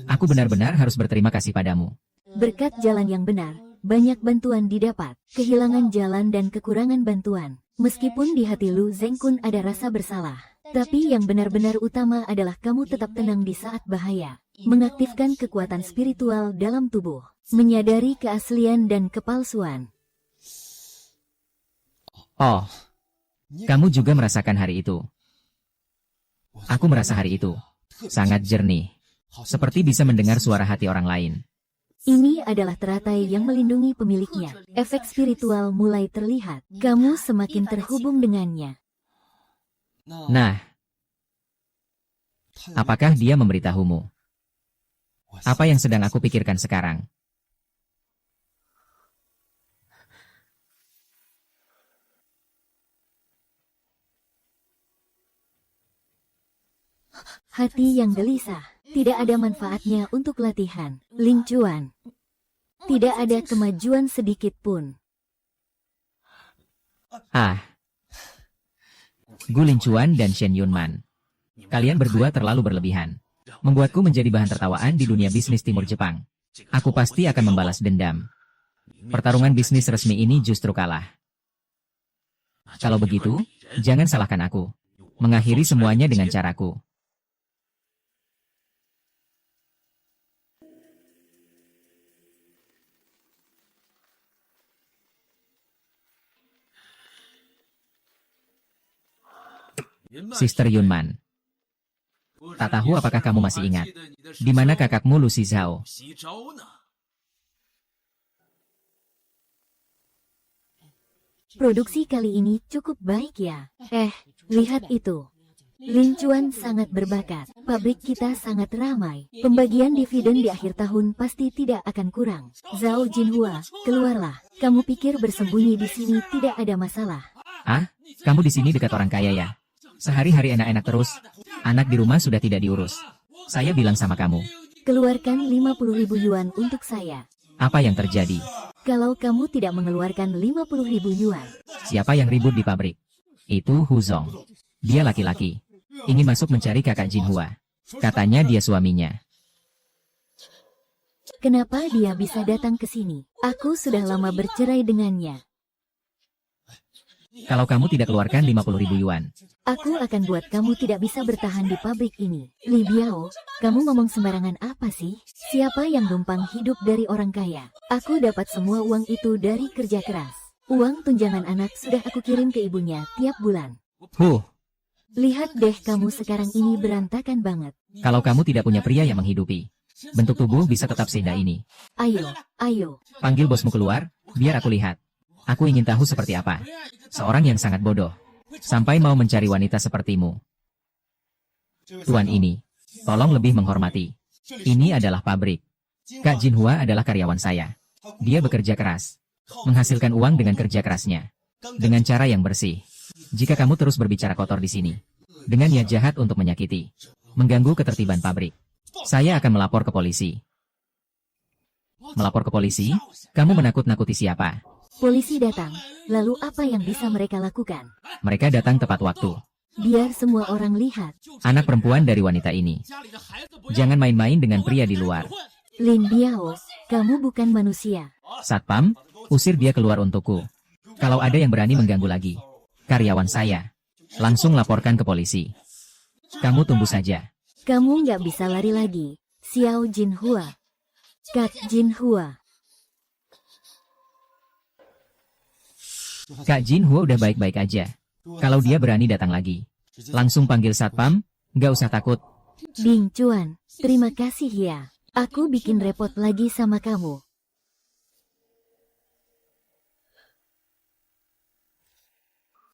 Speaker 2: aku benar-benar harus berterima kasih padamu.
Speaker 1: Berkat jalan yang benar, banyak bantuan didapat, kehilangan jalan dan kekurangan bantuan. Meskipun di hati Lu Zengkun ada rasa bersalah, tapi yang benar-benar utama adalah kamu tetap tenang di saat bahaya. Mengaktifkan kekuatan spiritual dalam tubuh, menyadari keaslian dan kepalsuan.
Speaker 2: Oh, kamu juga merasakan hari itu. Aku merasa hari itu sangat jernih, seperti bisa mendengar suara hati orang lain.
Speaker 1: Ini adalah teratai yang melindungi pemiliknya. Efek spiritual mulai terlihat. Kamu semakin terhubung dengannya.
Speaker 2: Nah, apakah dia memberitahumu? Apa yang sedang aku pikirkan sekarang?
Speaker 1: Hati yang gelisah. Tidak ada manfaatnya untuk latihan. Ling Chuan. Tidak ada kemajuan sedikit pun.
Speaker 2: Gu Linchuan dan Shen Yunman. Kalian berdua terlalu berlebihan. Membuatku menjadi bahan tertawaan di dunia bisnis timur Jepang. Aku pasti akan membalas dendam. Pertarungan bisnis resmi ini justru kalah. Kalau begitu, jangan salahkan aku. Mengakhiri semuanya dengan caraku. Sister Yunman. Tak tahu apakah kamu masih ingat. Di mana kakakmu Lu Xizhao?
Speaker 1: Produksi kali ini cukup baik ya. Lihat itu. Ling Chuan sangat berbakat. Pabrik kita sangat ramai. Pembagian dividen di akhir tahun pasti tidak akan kurang. Zhao Jinhua, keluarlah. Kamu pikir bersembunyi di sini tidak ada masalah?
Speaker 2: Kamu di sini dekat orang kaya ya? Sehari-hari enak-enak terus. Anak di rumah sudah tidak diurus. Saya bilang sama kamu.
Speaker 1: Keluarkan 50.000 yuan untuk saya.
Speaker 2: Apa yang terjadi?
Speaker 1: Kalau kamu tidak mengeluarkan 50.000 yuan.
Speaker 2: Siapa yang ribut di pabrik? Itu Hu Zong. Dia laki-laki. Ingin masuk mencari kakak Jinhua. Katanya dia suaminya.
Speaker 1: Kenapa dia bisa datang ke sini? Aku sudah lama bercerai dengannya.
Speaker 2: Kalau kamu tidak keluarkan 50.000 yuan,
Speaker 1: aku akan buat kamu tidak bisa bertahan di pabrik ini. Li Biao, kamu ngomong sembarangan apa sih? Siapa yang numpang hidup dari orang kaya? Aku dapat semua uang itu dari kerja keras. Uang tunjangan anak sudah aku kirim ke ibunya tiap bulan. Lihat deh kamu sekarang ini berantakan banget.
Speaker 2: Kalau kamu tidak punya pria yang menghidupi, bentuk tubuh bisa tetap seindah ini.
Speaker 1: Ayo.
Speaker 2: Panggil bosmu keluar, biar aku lihat. Aku ingin tahu seperti apa. Seorang yang sangat bodoh. Sampai mau mencari wanita sepertimu. Tuan ini, tolong lebih menghormati. Ini adalah pabrik. Kak Jinhua adalah karyawan saya. Dia bekerja keras. Menghasilkan uang dengan kerja kerasnya. Dengan cara yang bersih. Jika kamu terus berbicara kotor di sini. Dengan niat jahat untuk menyakiti. Mengganggu ketertiban pabrik. Saya akan melapor ke polisi. Melapor ke polisi? Kamu menakut-nakuti siapa?
Speaker 1: Polisi datang, lalu apa yang bisa mereka lakukan?
Speaker 2: Mereka datang tepat waktu.
Speaker 1: Biar semua orang lihat.
Speaker 2: Anak perempuan dari wanita ini. Jangan main-main dengan pria di luar.
Speaker 1: Lin Biao, kamu bukan manusia.
Speaker 2: Satpam, usir dia keluar untukku. Kalau ada yang berani mengganggu lagi, karyawan saya, langsung laporkan ke polisi. Kamu tunggu saja.
Speaker 1: Kamu nggak bisa lari lagi. Xiao Jinhua. Kak Jinhua.
Speaker 2: Kak Jinhua udah baik-baik aja. Kalau dia berani datang lagi, langsung panggil satpam, nggak usah takut.
Speaker 1: Ling Chuan, terima kasih ya. Aku bikin repot lagi sama kamu.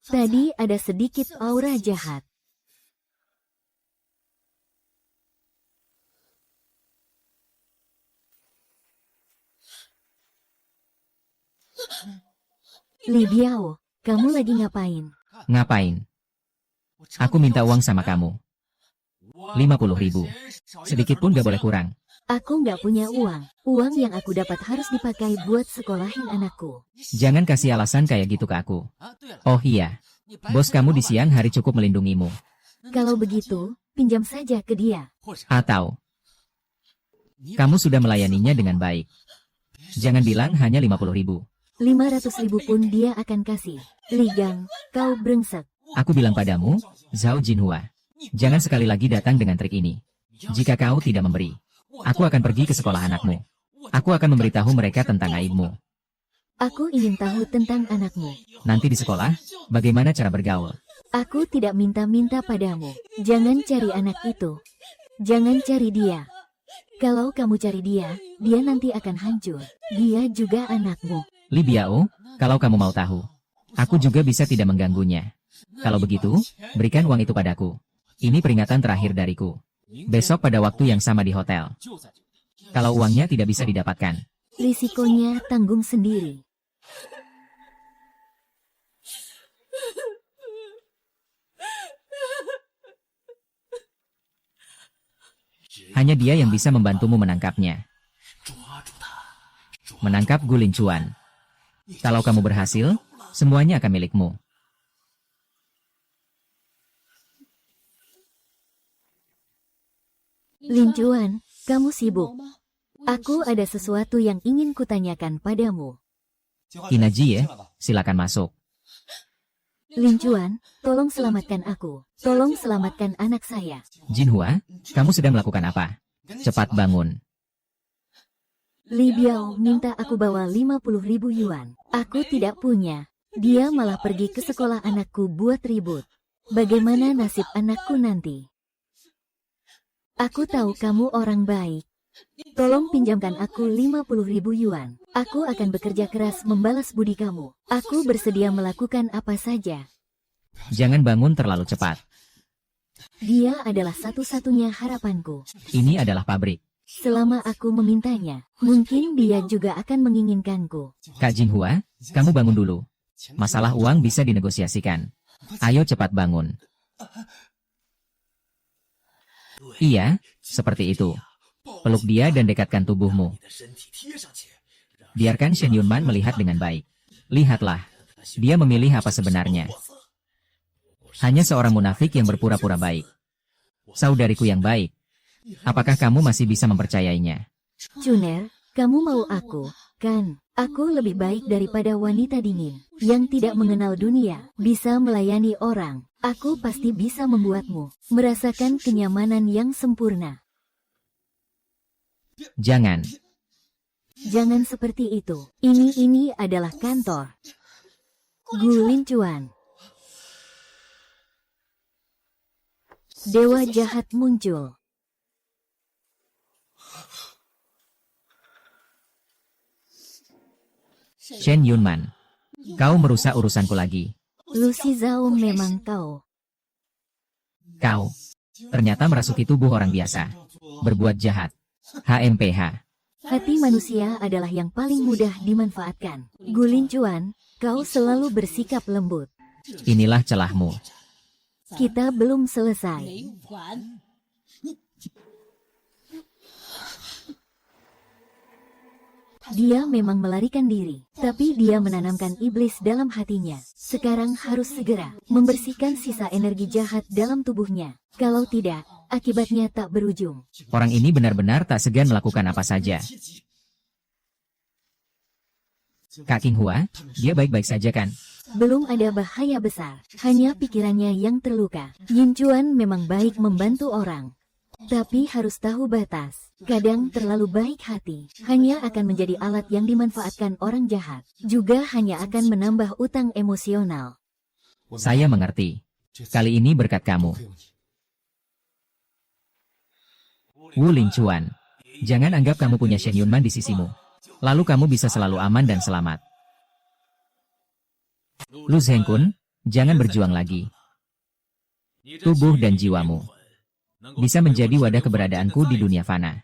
Speaker 1: Tadi ada sedikit aura jahat. Li Biao, kamu lagi ngapain?
Speaker 2: Ngapain? Aku minta uang sama kamu. 50.000. Sedikit pun gak boleh kurang.
Speaker 1: Aku nggak punya uang. Uang yang aku dapat harus dipakai buat sekolahin anakku.
Speaker 2: Jangan kasih alasan kayak gitu ke aku. Oh iya, bos kamu di siang hari cukup melindungimu.
Speaker 1: Kalau begitu, pinjam saja ke dia.
Speaker 2: Atau, kamu sudah melayaninya dengan baik. Jangan bilang hanya 50.000.
Speaker 1: 500.000 pun dia akan kasih. Ligang, kau brengsek.
Speaker 2: Aku bilang padamu, Zhao Jinhua, jangan sekali lagi datang dengan trik ini. Jika kau tidak memberi, aku akan pergi ke sekolah anakmu. Aku akan memberitahu mereka tentang aibmu.
Speaker 1: Aku ingin tahu tentang anakmu.
Speaker 2: Nanti di sekolah, bagaimana cara bergaul?
Speaker 1: Aku tidak minta-minta padamu. Jangan cari anak itu. Jangan cari dia. Kalau kamu cari dia, dia nanti akan hancur. Dia juga anakmu.
Speaker 2: Li Biao, kalau kamu mau tahu, aku juga bisa tidak mengganggunya. Kalau begitu, berikan uang itu padaku. Ini peringatan terakhir dariku. Besok pada waktu yang sama di hotel. Kalau uangnya tidak bisa didapatkan,
Speaker 1: Risikonya tanggung sendiri.
Speaker 2: hanya dia yang bisa membantumu menangkapnya. Menangkap Gu Lincuan. Kalau kamu berhasil, semuanya akan milikmu.
Speaker 1: Lincuan, kamu sibuk. Aku ada sesuatu yang ingin kutanyakan padamu.
Speaker 2: Inaji ya, silakan masuk.
Speaker 1: Lincuan, tolong selamatkan aku. Tolong selamatkan anak saya.
Speaker 2: Jinhua, kamu sedang melakukan apa? Cepat bangun.
Speaker 1: Li Biao minta aku bawa 50.000 yuan. Aku tidak punya. Dia malah pergi ke sekolah anakku buat ribut. Bagaimana nasib anakku nanti? Aku tahu kamu orang baik. Tolong pinjamkan aku 50.000 yuan. Aku akan bekerja keras membalas budi kamu. Aku bersedia melakukan apa saja.
Speaker 2: Jangan bangun terlalu cepat.
Speaker 1: Dia adalah satu-satunya harapanku.
Speaker 2: Ini adalah pabrik.
Speaker 1: Selama aku memintanya, mungkin dia juga akan menginginkanku.
Speaker 2: Kak Jinhua, kamu bangun dulu. Masalah uang bisa dinegosiasikan. Ayo cepat bangun. Iya, seperti itu. Peluk dia dan dekatkan tubuhmu. Biarkan Shen Yunman melihat dengan baik. Lihatlah, dia memilih apa sebenarnya. Hanya seorang munafik yang berpura-pura baik. Saudariku yang baik. Apakah kamu masih bisa mempercayainya?
Speaker 1: Juner, kamu mau aku, kan? Aku lebih baik daripada wanita dingin, yang tidak mengenal dunia, bisa melayani orang. Aku pasti bisa membuatmu merasakan kenyamanan yang sempurna.
Speaker 2: Jangan.
Speaker 1: Jangan seperti itu. Ini adalah kantor. Gu Lincuan. Dewa jahat muncul.
Speaker 2: Shen Yunman, kau merusak urusanku lagi.
Speaker 1: Lucy Zhao memang kau.
Speaker 2: Kau ternyata merasuki tubuh orang biasa. Berbuat jahat. HMPH.
Speaker 1: Hati manusia adalah yang paling mudah dimanfaatkan. Gu Lincuan, kau selalu bersikap lembut.
Speaker 2: Inilah celahmu.
Speaker 1: Kita belum selesai. Dia memang melarikan diri, tapi dia menanamkan iblis dalam hatinya. Sekarang harus segera membersihkan sisa energi jahat dalam tubuhnya. Kalau tidak, akibatnya tak berujung.
Speaker 2: Orang ini benar-benar tak segan melakukan apa saja. Kak Qinghua, dia baik-baik saja kan?
Speaker 1: Belum ada bahaya besar, hanya pikirannya yang terluka. Yin Chuan memang baik membantu orang, tapi harus tahu batas. Kadang terlalu baik hati, hanya akan menjadi alat yang dimanfaatkan orang jahat. Juga hanya akan menambah utang emosional.
Speaker 2: Saya mengerti. Kali ini berkat kamu. Wu Lincuan, jangan anggap kamu punya Shen Yunman di sisimu. Lalu kamu bisa selalu aman dan selamat. Lu Zhengkun, jangan berjuang lagi. Tubuh dan jiwamu bisa menjadi wadah keberadaanku di dunia fana.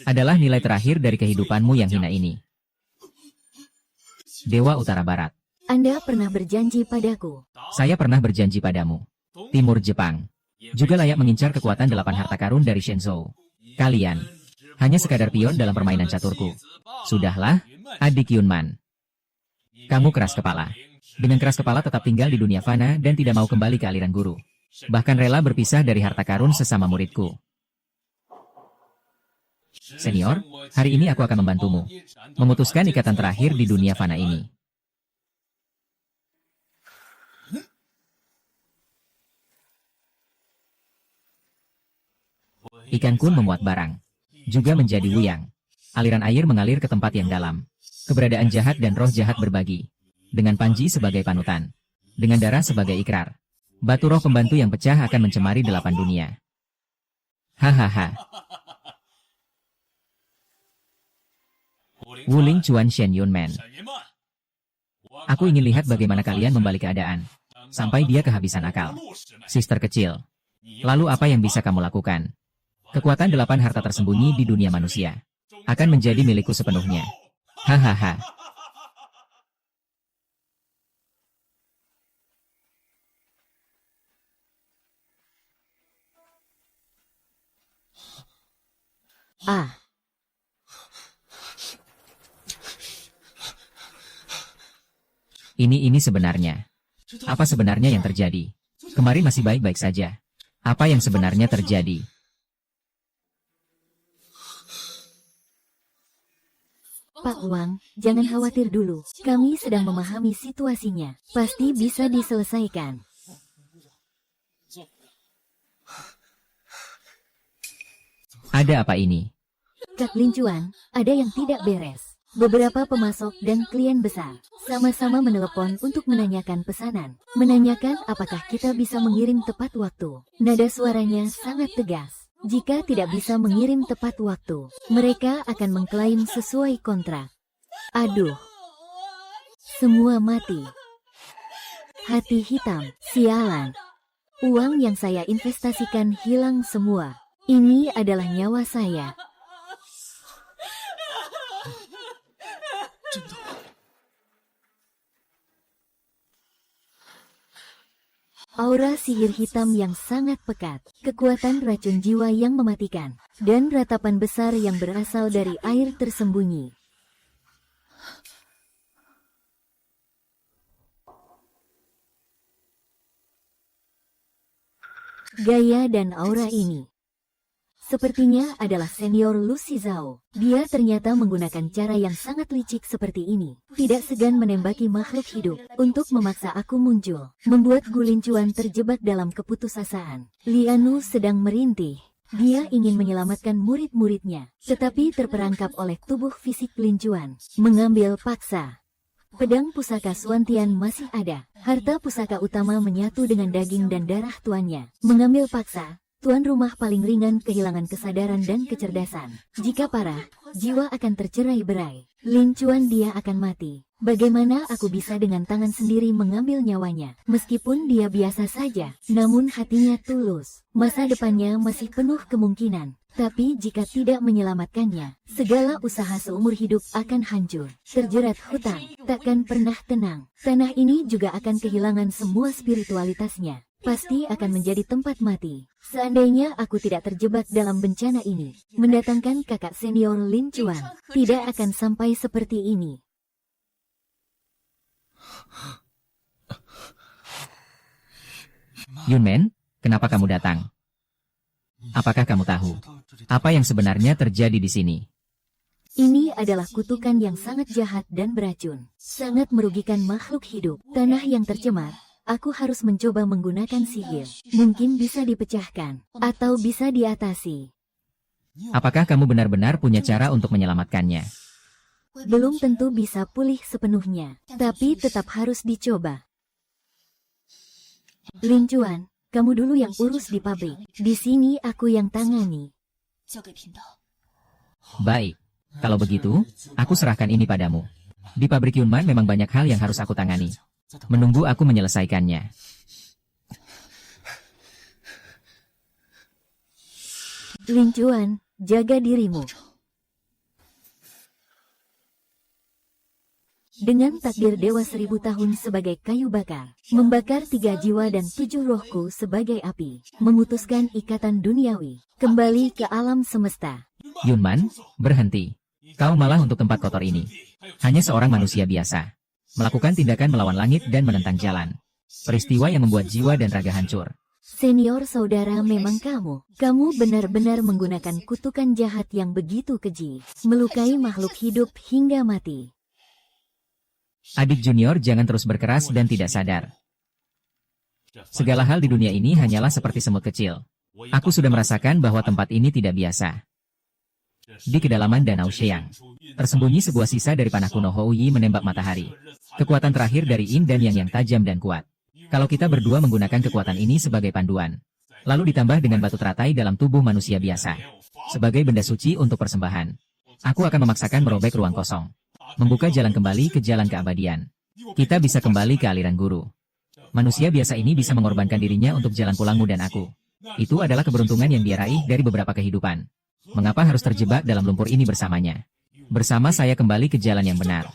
Speaker 2: Adalah nilai terakhir dari kehidupanmu yang hina ini. Dewa Utara Barat.
Speaker 1: Anda pernah berjanji padaku.
Speaker 2: Saya pernah berjanji padamu. Timur Jepang. juga layak mengincar kekuatan 8 harta karun dari Shenzhou. Kalian hanya sekadar pion dalam permainan caturku. Sudahlah, adik Yunman. Kamu keras kepala. Dengan keras kepala tetap tinggal di dunia fana dan tidak mau kembali ke aliran guru. Bahkan rela berpisah dari harta karun sesama muridku. Senior, hari ini aku akan membantumu memutuskan ikatan terakhir di dunia fana ini. Ikan kun memuat barang, juga menjadi wuyang. Aliran air mengalir ke tempat yang dalam. Keberadaan jahat dan roh jahat berbagi. Dengan Panji sebagai panutan. Dengan darah sebagai ikrar. Batu roh pembantu yang pecah akan mencemari 8 dunia. Hahaha. Wuling Chuan Shen Yunman. Aku ingin lihat bagaimana kalian membalik keadaan. Sampai dia kehabisan akal. Sister kecil. Lalu apa yang bisa kamu lakukan? Kekuatan 8 harta tersembunyi di dunia manusia. Akan menjadi milikku sepenuhnya. Hahaha.
Speaker 1: Ah,
Speaker 2: Ini sebenarnya. Apa sebenarnya yang terjadi? Kemarin masih baik-baik saja. Apa yang sebenarnya terjadi?
Speaker 1: Pak Wang, jangan khawatir dulu. Kami sedang memahami situasinya. Pasti bisa diselesaikan.
Speaker 2: Ada apa ini?
Speaker 1: Kak Lin Chuan, ada yang tidak beres. Beberapa pemasok dan klien besar sama-sama menelepon untuk menanyakan pesanan. Menanyakan apakah kita bisa mengirim tepat waktu. Nada suaranya sangat tegas. Jika tidak bisa mengirim tepat waktu, mereka akan mengklaim sesuai kontrak. Aduh. Semua mati. Hati hitam, sialan. Uang yang saya investasikan hilang semua. Ini adalah nyawa saya. Aura sihir hitam yang sangat pekat, kekuatan racun jiwa yang mematikan, dan ratapan besar yang berasal dari air tersembunyi. Gaya dan aura ini sepertinya adalah senior Lu Shizao. Dia ternyata menggunakan cara yang sangat licik seperti ini. Tidak segan menembaki makhluk hidup untuk memaksa aku muncul. Membuat Gu Lincuan terjebak dalam keputusasaan. Lianu sedang merintih. Dia ingin menyelamatkan murid-muridnya. Tetapi terperangkap oleh tubuh fisik Lincuan. Mengambil paksa. Pedang pusaka Suantian masih ada. Harta pusaka utama menyatu dengan daging dan darah tuannya. Mengambil paksa. Tuan rumah paling ringan kehilangan kesadaran dan kecerdasan. Jika parah, jiwa akan tercerai-berai. Lin Chuan dia akan mati. Bagaimana aku bisa dengan tangan sendiri mengambil nyawanya? Meskipun dia biasa saja, namun hatinya tulus. Masa depannya masih penuh kemungkinan. Tapi jika tidak menyelamatkannya, segala usaha seumur hidup akan hancur. Terjerat hutang, takkan pernah tenang. Tanah ini juga akan kehilangan semua spiritualitasnya. Pasti akan menjadi tempat mati. Seandainya aku tidak terjebak dalam bencana ini, mendatangkan kakak senior Lin Chuan, tidak akan sampai seperti ini.
Speaker 2: Yunmen, kenapa kamu datang? Apakah kamu tahu apa yang sebenarnya terjadi di sini?
Speaker 1: Ini adalah kutukan yang sangat jahat dan beracun. Sangat merugikan makhluk hidup. Tanah yang tercemar. Aku harus mencoba menggunakan sihir. Mungkin bisa dipecahkan, atau bisa diatasi.
Speaker 2: Apakah kamu benar-benar punya cara untuk menyelamatkannya?
Speaker 1: Belum tentu bisa pulih sepenuhnya, tapi tetap harus dicoba. Lin Chuan, kamu dulu yang urus di pabrik. Di sini aku yang tangani.
Speaker 2: Baik, kalau begitu, aku serahkan ini padamu. Di pabrik Yunman memang banyak hal yang harus aku tangani. Menunggu aku menyelesaikannya.
Speaker 1: Lin Chuan, jaga dirimu. dengan takdir Dewa 1000 tahun sebagai kayu bakar, membakar 3 jiwa dan 7 rohku sebagai api, memutuskan ikatan duniawi, kembali ke alam semesta.
Speaker 2: Yunman, berhenti. Kau malah untuk tempat kotor ini. Hanya seorang manusia biasa. Melakukan tindakan melawan langit dan menentang jalan. Peristiwa yang membuat jiwa dan raga hancur.
Speaker 1: Senior saudara, memang kamu benar-benar menggunakan kutukan jahat yang begitu keji, melukai makhluk hidup hingga mati.
Speaker 2: Adik junior jangan terus berkeras dan tidak sadar. Segala hal di dunia ini hanyalah seperti semut kecil. Aku sudah merasakan bahwa tempat ini tidak biasa. Di kedalaman Danau Sheang, tersembunyi sebuah sisa dari panah kuno Houyi menembak matahari. Kekuatan terakhir dari Yin dan Yang tajam dan kuat. Kalau kita berdua menggunakan kekuatan ini sebagai panduan, lalu ditambah dengan batu teratai dalam tubuh manusia biasa, sebagai benda suci untuk persembahan, aku akan memaksakan merobek ruang kosong, membuka jalan kembali ke jalan keabadian. Kita bisa kembali ke aliran guru. Manusia biasa ini bisa mengorbankan dirinya untuk jalan pulangmu dan aku. Itu adalah keberuntungan yang dia raih dari beberapa kehidupan. Mengapa harus terjebak dalam lumpur ini bersamanya? Bersama saya kembali ke jalan yang benar.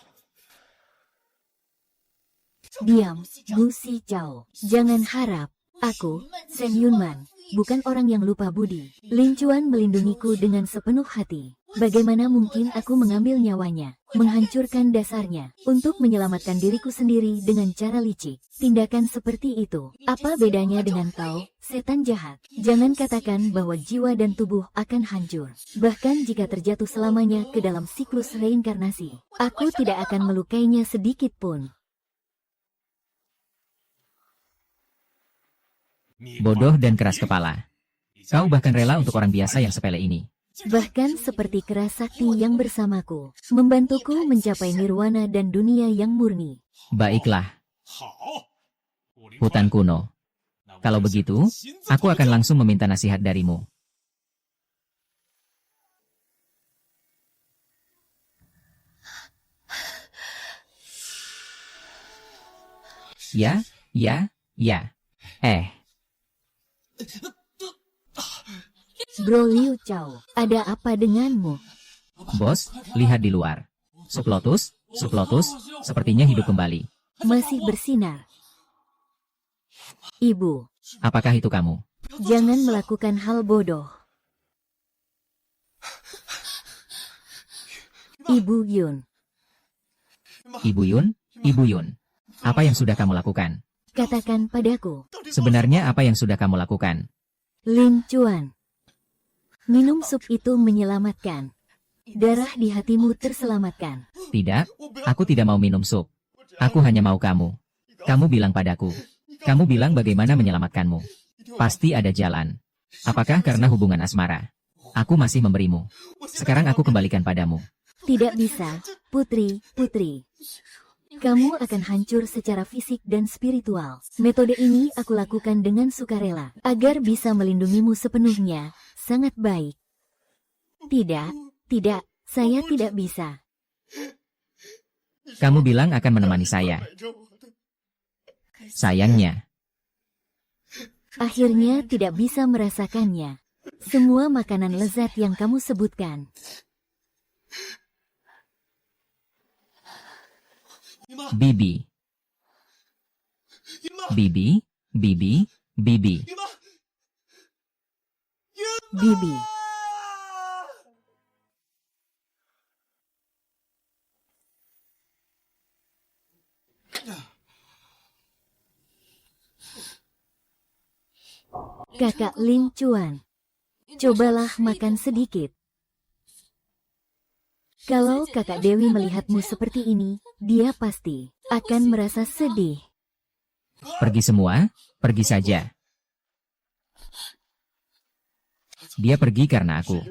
Speaker 1: Diam, Gu Xichao. Jangan harap. Aku, Shen Yunman, bukan orang yang lupa budi. Lin Chuan melindungiku dengan sepenuh hati. Bagaimana mungkin aku mengambil nyawanya, menghancurkan dasarnya, untuk menyelamatkan diriku sendiri dengan cara licik? Tindakan seperti itu, apa bedanya dengan kau, setan jahat? Jangan katakan bahwa jiwa dan tubuh akan hancur. Bahkan jika terjatuh selamanya ke dalam siklus reinkarnasi, aku tidak akan melukainya sedikit pun.
Speaker 2: Bodoh dan keras kepala. Kau bahkan rela untuk orang biasa yang sepele ini.
Speaker 1: Bahkan seperti keras sakti yang bersamaku, membantuku mencapai nirwana dan dunia yang murni.
Speaker 2: Baiklah. Hutan kuno. Kalau begitu, aku akan langsung meminta nasihat darimu. Ya, ya, ya.
Speaker 1: Bro Liu Chao, ada apa denganmu?
Speaker 2: Bos, lihat di luar. Sublotus, sepertinya hidup kembali.
Speaker 1: Masih bersinar. Ibu,
Speaker 2: Apakah itu kamu?
Speaker 1: jangan melakukan hal bodoh. Ibu Yun,
Speaker 2: Ibu Yun. Apa yang sudah kamu lakukan?
Speaker 1: katakan padaku.
Speaker 2: Sebenarnya apa yang sudah kamu lakukan?
Speaker 1: Lin Chuan, minum sup itu menyelamatkan. Darah di hatimu terselamatkan.
Speaker 2: Tidak, aku tidak mau minum sup. Aku hanya mau kamu. Kamu bilang padaku. Kamu bilang bagaimana menyelamatkanmu. Pasti ada jalan. Apakah karena hubungan asmara? Aku masih memberimu. Sekarang aku kembalikan padamu.
Speaker 1: Tidak bisa, putri. Kamu akan hancur secara fisik dan spiritual. Metode ini aku lakukan dengan sukarela, agar bisa melindungimu sepenuhnya. Sangat baik. Tidak, saya tidak bisa.
Speaker 2: Kamu bilang akan menemani saya. Sayangnya,
Speaker 1: Akhirnya tidak bisa merasakannya. Semua makanan lezat yang kamu sebutkan.
Speaker 2: Bibi.
Speaker 1: Bibi, Kakak Lin Chuan, cobalah makan sedikit. Kalau kakak Dewi melihatmu seperti ini, dia pasti akan merasa sedih.
Speaker 2: Pergi semua, pergi saja. Dia pergi karena aku.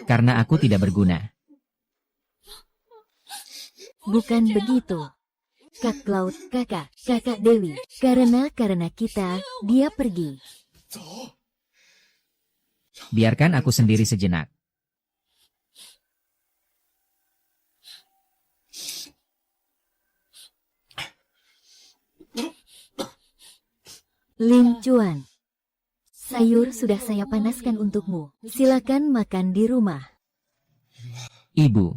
Speaker 2: Karena aku tidak berguna.
Speaker 1: Bukan begitu. Kak Cloud, kakak Dewi. Karena kita, dia pergi.
Speaker 2: Biarkan aku sendiri sejenak.
Speaker 1: Lin Chuan, sayur sudah saya panaskan untukmu. Silakan makan di rumah.
Speaker 2: Ibu,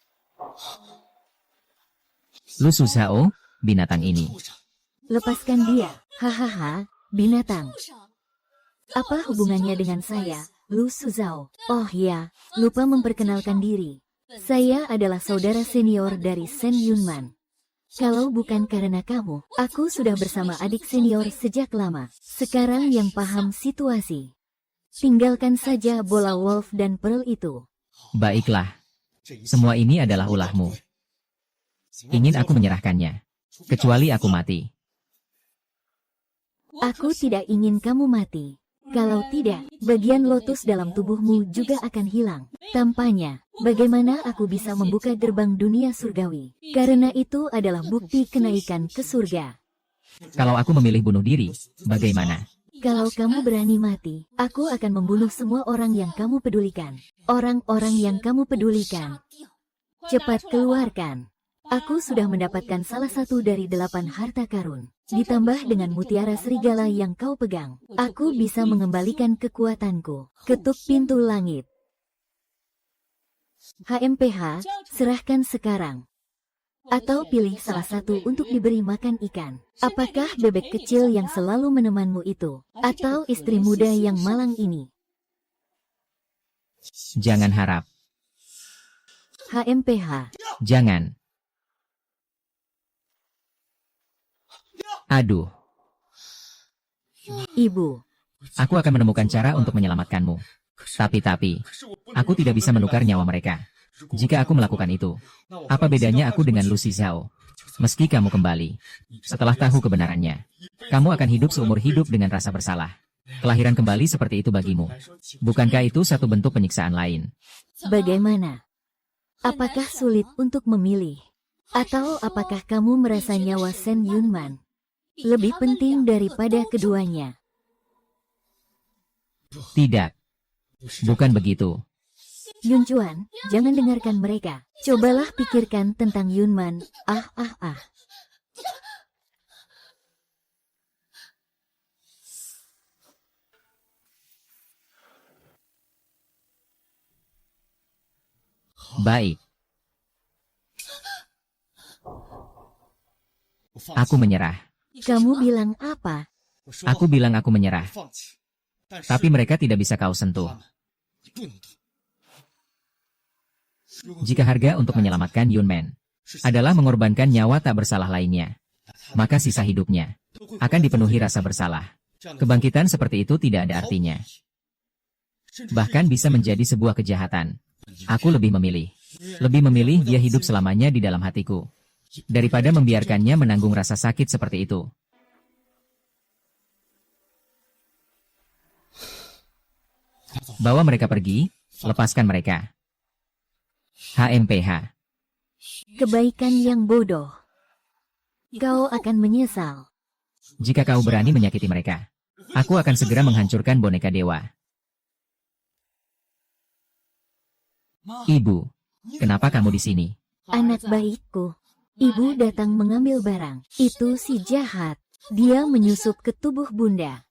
Speaker 2: Lu Suzhao, binatang ini.
Speaker 3: 畜生！
Speaker 1: Lepaskan dia. Hahaha, binatang. Apa hubungannya dengan saya, Lu Suzhao? Oh ya, lupa memperkenalkan diri. Saya adalah saudara senior dari Sen Yunman. Kalau bukan karena kamu, aku sudah bersama adik senior sejak lama. Sekarang yang paham situasi. Tinggalkan saja bola Wolf dan Pearl itu.
Speaker 2: Baiklah, semua ini adalah ulahmu. Ingin aku menyerahkannya, kecuali aku mati.
Speaker 1: Aku tidak ingin kamu mati. Kalau tidak, bagian lotus dalam tubuhmu juga akan hilang. Tampaknya, bagaimana aku bisa membuka gerbang dunia surgawi? Karena itu adalah bukti kenaikan ke surga.
Speaker 2: Kalau aku memilih bunuh diri, bagaimana?
Speaker 1: Kalau kamu berani mati, aku akan membunuh semua orang yang kamu pedulikan. Orang-orang yang kamu pedulikan. Cepat keluarkan. Aku sudah mendapatkan salah satu dari 8 harta karun. Ditambah dengan mutiara serigala yang kau pegang. Aku bisa mengembalikan kekuatanku. Ketuk pintu langit. HMPH, serahkan sekarang. Atau pilih salah satu untuk diberi makan ikan. Apakah bebek kecil yang selalu menemanmu itu? Atau istri muda yang malang ini?
Speaker 2: Jangan harap.
Speaker 1: HMPH.
Speaker 2: Jangan. Aduh,
Speaker 1: Ibu.
Speaker 2: aku akan menemukan cara untuk menyelamatkanmu. Tapi, aku tidak bisa menukar nyawa mereka. Jika aku melakukan itu, apa bedanya aku dengan Lu Suzhao? Meski kamu kembali, setelah tahu kebenarannya, kamu akan hidup seumur hidup dengan rasa bersalah. Kelahiran kembali seperti itu bagimu. Bukankah itu satu bentuk penyiksaan lain?
Speaker 1: Bagaimana? Apakah sulit untuk memilih? Atau apakah kamu merasa nyawa Sen Yunman lebih penting daripada keduanya?
Speaker 2: Tidak, bukan begitu.
Speaker 1: Yuncuan, jangan dengarkan mereka. Cobalah pikirkan tentang Yunman.
Speaker 2: Baik, aku menyerah.
Speaker 1: Kamu bilang apa?
Speaker 2: Aku bilang aku menyerah. Tapi mereka tidak bisa kau sentuh. Jika harga untuk menyelamatkan Yunman adalah mengorbankan nyawa tak bersalah lainnya, maka sisa hidupnya akan dipenuhi rasa bersalah. Kebangkitan seperti itu tidak ada artinya. Bahkan bisa menjadi sebuah kejahatan. Aku lebih memilih dia hidup selamanya di dalam hatiku, daripada membiarkannya menanggung rasa sakit seperti itu. Bawa mereka pergi, lepaskan mereka. HMPH.
Speaker 1: Kebaikan yang bodoh. Kau akan menyesal.
Speaker 2: Jika kau berani menyakiti mereka, aku akan segera menghancurkan boneka dewa. Ibu, kenapa kamu di sini?
Speaker 1: Anak baikku. Ibu datang mengambil barang. Itu si jahat. Dia menyusup ke tubuh bunda.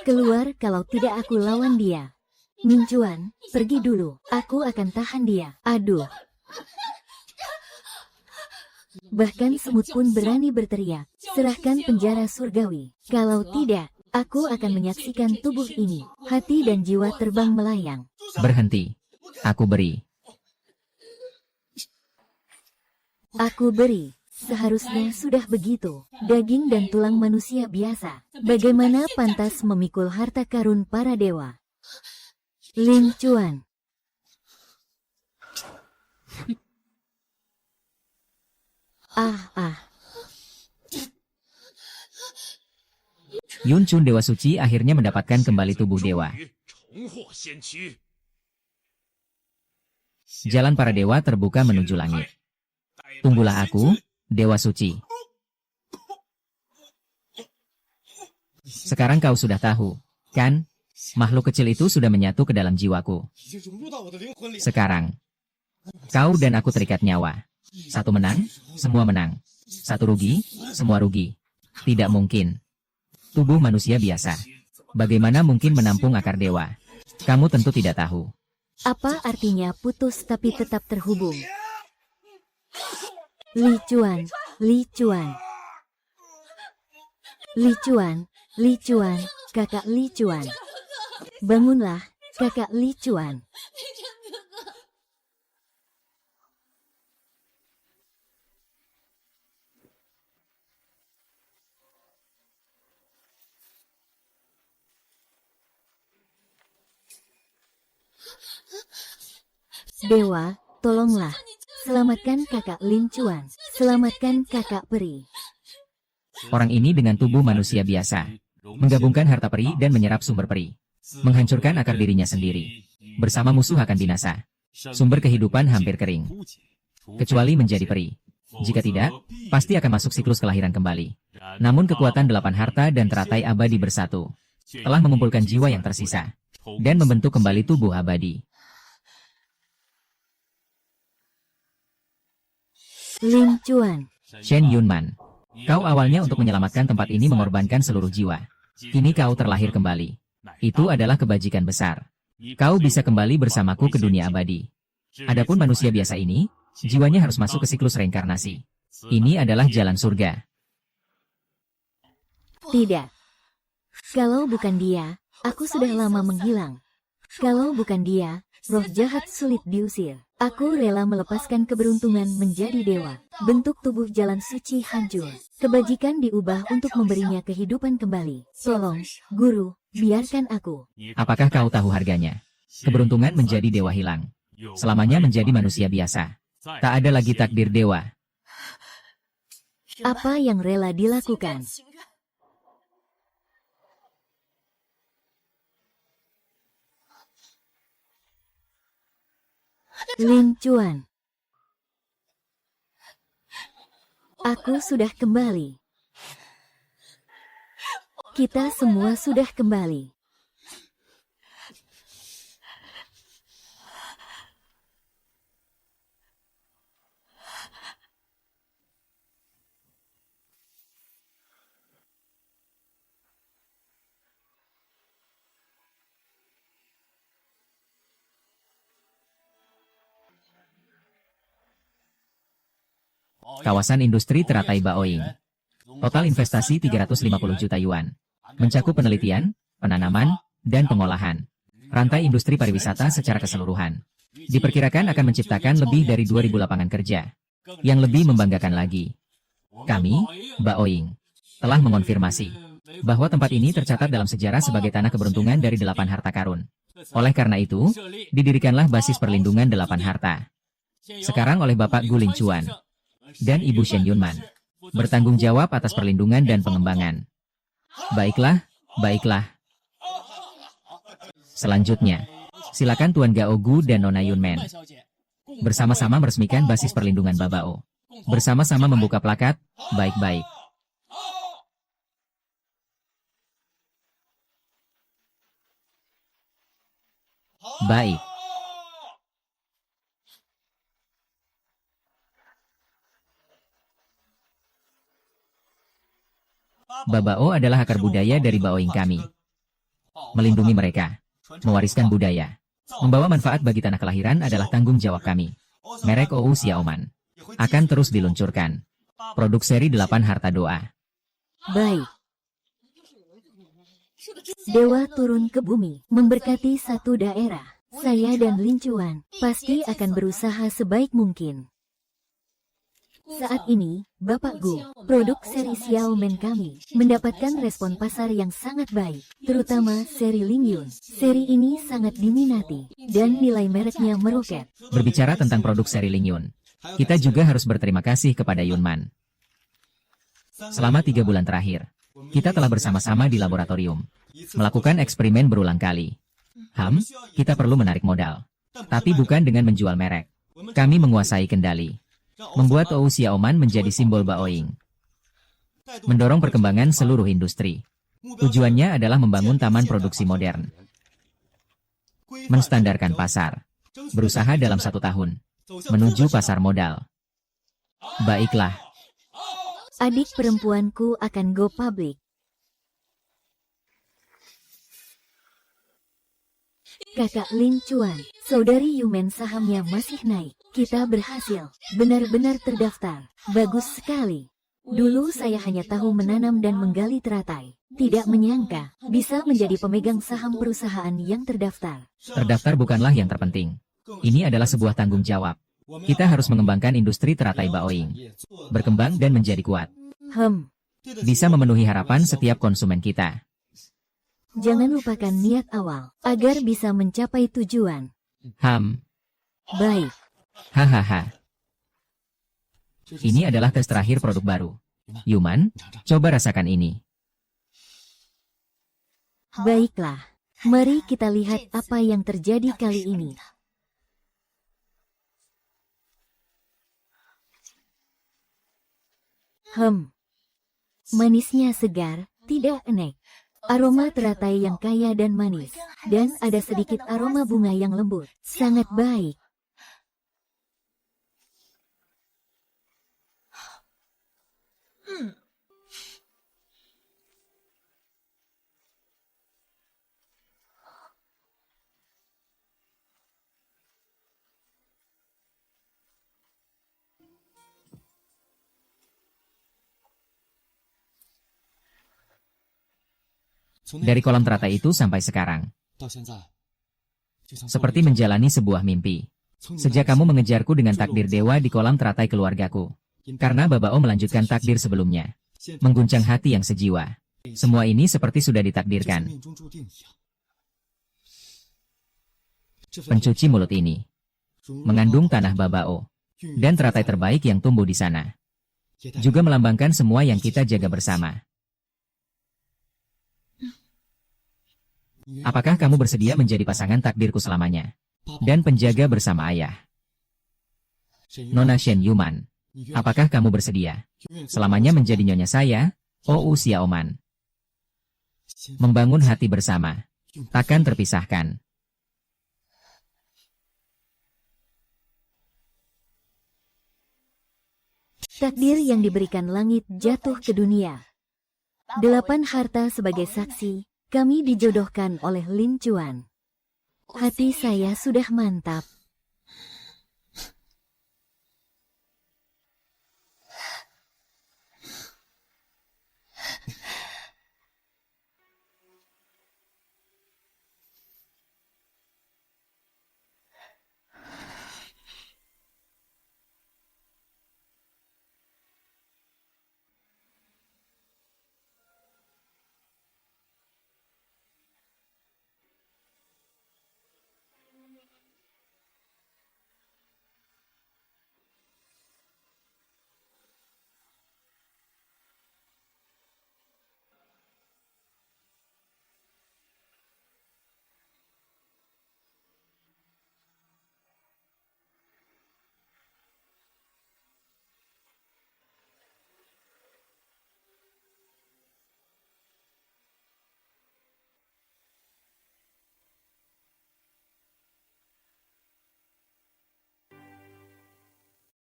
Speaker 1: Keluar kalau tidak aku lawan dia. Mincuan, pergi dulu. Aku akan tahan dia. Aduh. Bahkan semut pun berani berteriak. Serahkan penjara surgawi. Kalau tidak, aku akan menyaksikan tubuh ini. Hati dan jiwa terbang melayang.
Speaker 2: Berhenti. Aku beri.
Speaker 1: Aku beri. Seharusnya sudah begitu. Daging dan tulang manusia biasa. Bagaimana pantas memikul harta karun para dewa? Lin Chuan.
Speaker 2: Yun Chun Dewa Suci akhirnya mendapatkan kembali tubuh dewa. Jalan para dewa terbuka menuju langit. Tunggulah aku, Dewa Suci. Sekarang kau sudah tahu, kan? Makhluk kecil itu sudah menyatu ke dalam jiwaku. Sekarang, kau dan aku terikat nyawa. Satu menang, semua menang. Satu rugi, semua rugi. Tidak mungkin. Tubuh manusia biasa. Bagaimana mungkin menampung akar dewa? Kamu tentu tidak tahu.
Speaker 1: Apa artinya putus tapi tetap terhubung? Li Chuan, Li Chuan. Li Chuan, Li Chuan, kakak Li Chuan. Bangunlah, kakak Li Chuan. Dewa, tolonglah. Selamatkan kakak Lin Chuan. Selamatkan kakak peri.
Speaker 2: Orang ini dengan tubuh manusia biasa, menggabungkan harta peri dan menyerap sumber peri, menghancurkan akar dirinya sendiri. Bersama musuh akan binasa. Sumber kehidupan hampir kering. Kecuali menjadi peri. Jika tidak, pasti akan masuk siklus kelahiran kembali. Namun kekuatan 8 harta dan teratai abadi bersatu telah mengumpulkan jiwa yang tersisa dan membentuk kembali tubuh abadi.
Speaker 1: Lin Chuan.
Speaker 2: Shen Yunman, kau awalnya untuk menyelamatkan tempat ini mengorbankan seluruh jiwa. Kini kau terlahir kembali. Itu adalah kebajikan besar. Kau bisa kembali bersamaku ke dunia abadi. Adapun manusia biasa ini, jiwanya harus masuk ke siklus reinkarnasi. Ini adalah jalan surga.
Speaker 1: Tidak. Kalau bukan dia, aku sudah lama menghilang. Kalau bukan dia, roh jahat sulit diusir. Aku rela melepaskan keberuntungan menjadi dewa. Bentuk tubuh jalan suci hancur. Kebajikan diubah untuk memberinya kehidupan kembali. Tolong, guru, biarkan aku.
Speaker 2: Apakah kau tahu harganya? Keberuntungan menjadi dewa hilang. Selamanya menjadi manusia biasa. Tak ada lagi takdir dewa.
Speaker 1: Apa yang rela dilakukan? Lin Chuan. Aku sudah kembali. Kita semua sudah kembali.
Speaker 2: Kawasan industri teratai Baoing. Total investasi 350 juta yuan. Mencakup penelitian, penanaman, dan pengolahan. Rantai industri pariwisata secara keseluruhan. Diperkirakan akan menciptakan lebih dari 2.000 lapangan kerja. Yang lebih membanggakan lagi, kami, Baoing, telah mengonfirmasi bahwa tempat ini tercatat dalam sejarah sebagai tanah keberuntungan dari 8 harta karun. Oleh karena itu, didirikanlah basis perlindungan 8 harta. Sekarang oleh Bapak Gu Lin Chuan dan Ibu Shen Yunman bertanggung jawab atas perlindungan dan pengembangan. Baiklah, baiklah. Selanjutnya, silakan Tuan Gao Gu dan Nona Yunmen bersama-sama meresmikan basis perlindungan Babao. Bersama-sama membuka plakat, baik-baik. Baik. Babao adalah akar budaya dari Baoing kami. Melindungi mereka, mewariskan budaya, membawa manfaat bagi tanah kelahiran adalah tanggung jawab kami. Merek OU Xiaoman akan terus diluncurkan. Produk seri 8 harta doa.
Speaker 1: Baik. Dewa turun ke bumi, memberkati satu daerah. Saya dan Lin Chuan pasti akan berusaha sebaik mungkin. Saat ini, Bapak Gu, produk seri Xiaomen kami, mendapatkan respon pasar yang sangat baik, terutama seri Lingyun. Seri ini sangat diminati, dan nilai mereknya meroket.
Speaker 2: Berbicara tentang produk seri Lingyun, kita juga harus berterima kasih kepada Yunman. Selama 3 bulan terakhir, kita telah bersama-sama di laboratorium, melakukan eksperimen berulang kali. Kita perlu menarik modal, tapi bukan dengan menjual merek. Kami menguasai kendali. Membuat OU Xiaoman menjadi simbol Baoing. Mendorong perkembangan seluruh industri. Tujuannya adalah membangun taman produksi modern. Menstandarkan pasar. Berusaha dalam 1 tahun. Menuju pasar modal. Baiklah.
Speaker 1: Adik perempuanku akan go public. Kakak Lin Chuan, Saudari Yumen sahamnya masih naik. Kita berhasil. Benar-benar terdaftar. Bagus sekali. Dulu saya hanya tahu menanam dan menggali teratai. Tidak menyangka bisa menjadi pemegang saham perusahaan yang terdaftar.
Speaker 2: Terdaftar bukanlah yang terpenting. Ini adalah sebuah tanggung jawab. Kita harus mengembangkan industri teratai Baoing. Berkembang dan menjadi kuat. Bisa memenuhi harapan setiap konsumen kita.
Speaker 1: Jangan lupakan niat awal, agar bisa mencapai tujuan. Baik.
Speaker 2: Hahaha. Ini adalah tes terakhir produk baru. Yuman, coba rasakan ini.
Speaker 1: Baiklah. Mari kita lihat apa yang terjadi kali ini. Manisnya segar, tidak enek. Aroma teratai yang kaya dan manis, dan ada sedikit aroma bunga yang lembut. Sangat baik.
Speaker 2: Dari kolam teratai itu sampai sekarang. Seperti menjalani sebuah mimpi. Sejak kamu mengejarku dengan takdir dewa di kolam teratai keluargaku. Karena Babao melanjutkan takdir sebelumnya. Mengguncang hati yang sejiwa. Semua ini seperti sudah ditakdirkan. Pencuci mulut ini mengandung tanah Babao dan teratai terbaik yang tumbuh di sana. Juga melambangkan semua yang kita jaga bersama. Apakah kamu bersedia menjadi pasangan takdirku selamanya? Dan penjaga bersama ayah? Nona Shen Yuman, apakah kamu bersedia selamanya menjadi nyonya saya, Oh Usia Oman? Membangun hati bersama, takkan terpisahkan.
Speaker 1: Takdir yang diberikan langit jatuh ke dunia. 8 harta sebagai saksi. Kami dijodohkan oleh Lin Chuan. Hati saya sudah mantap.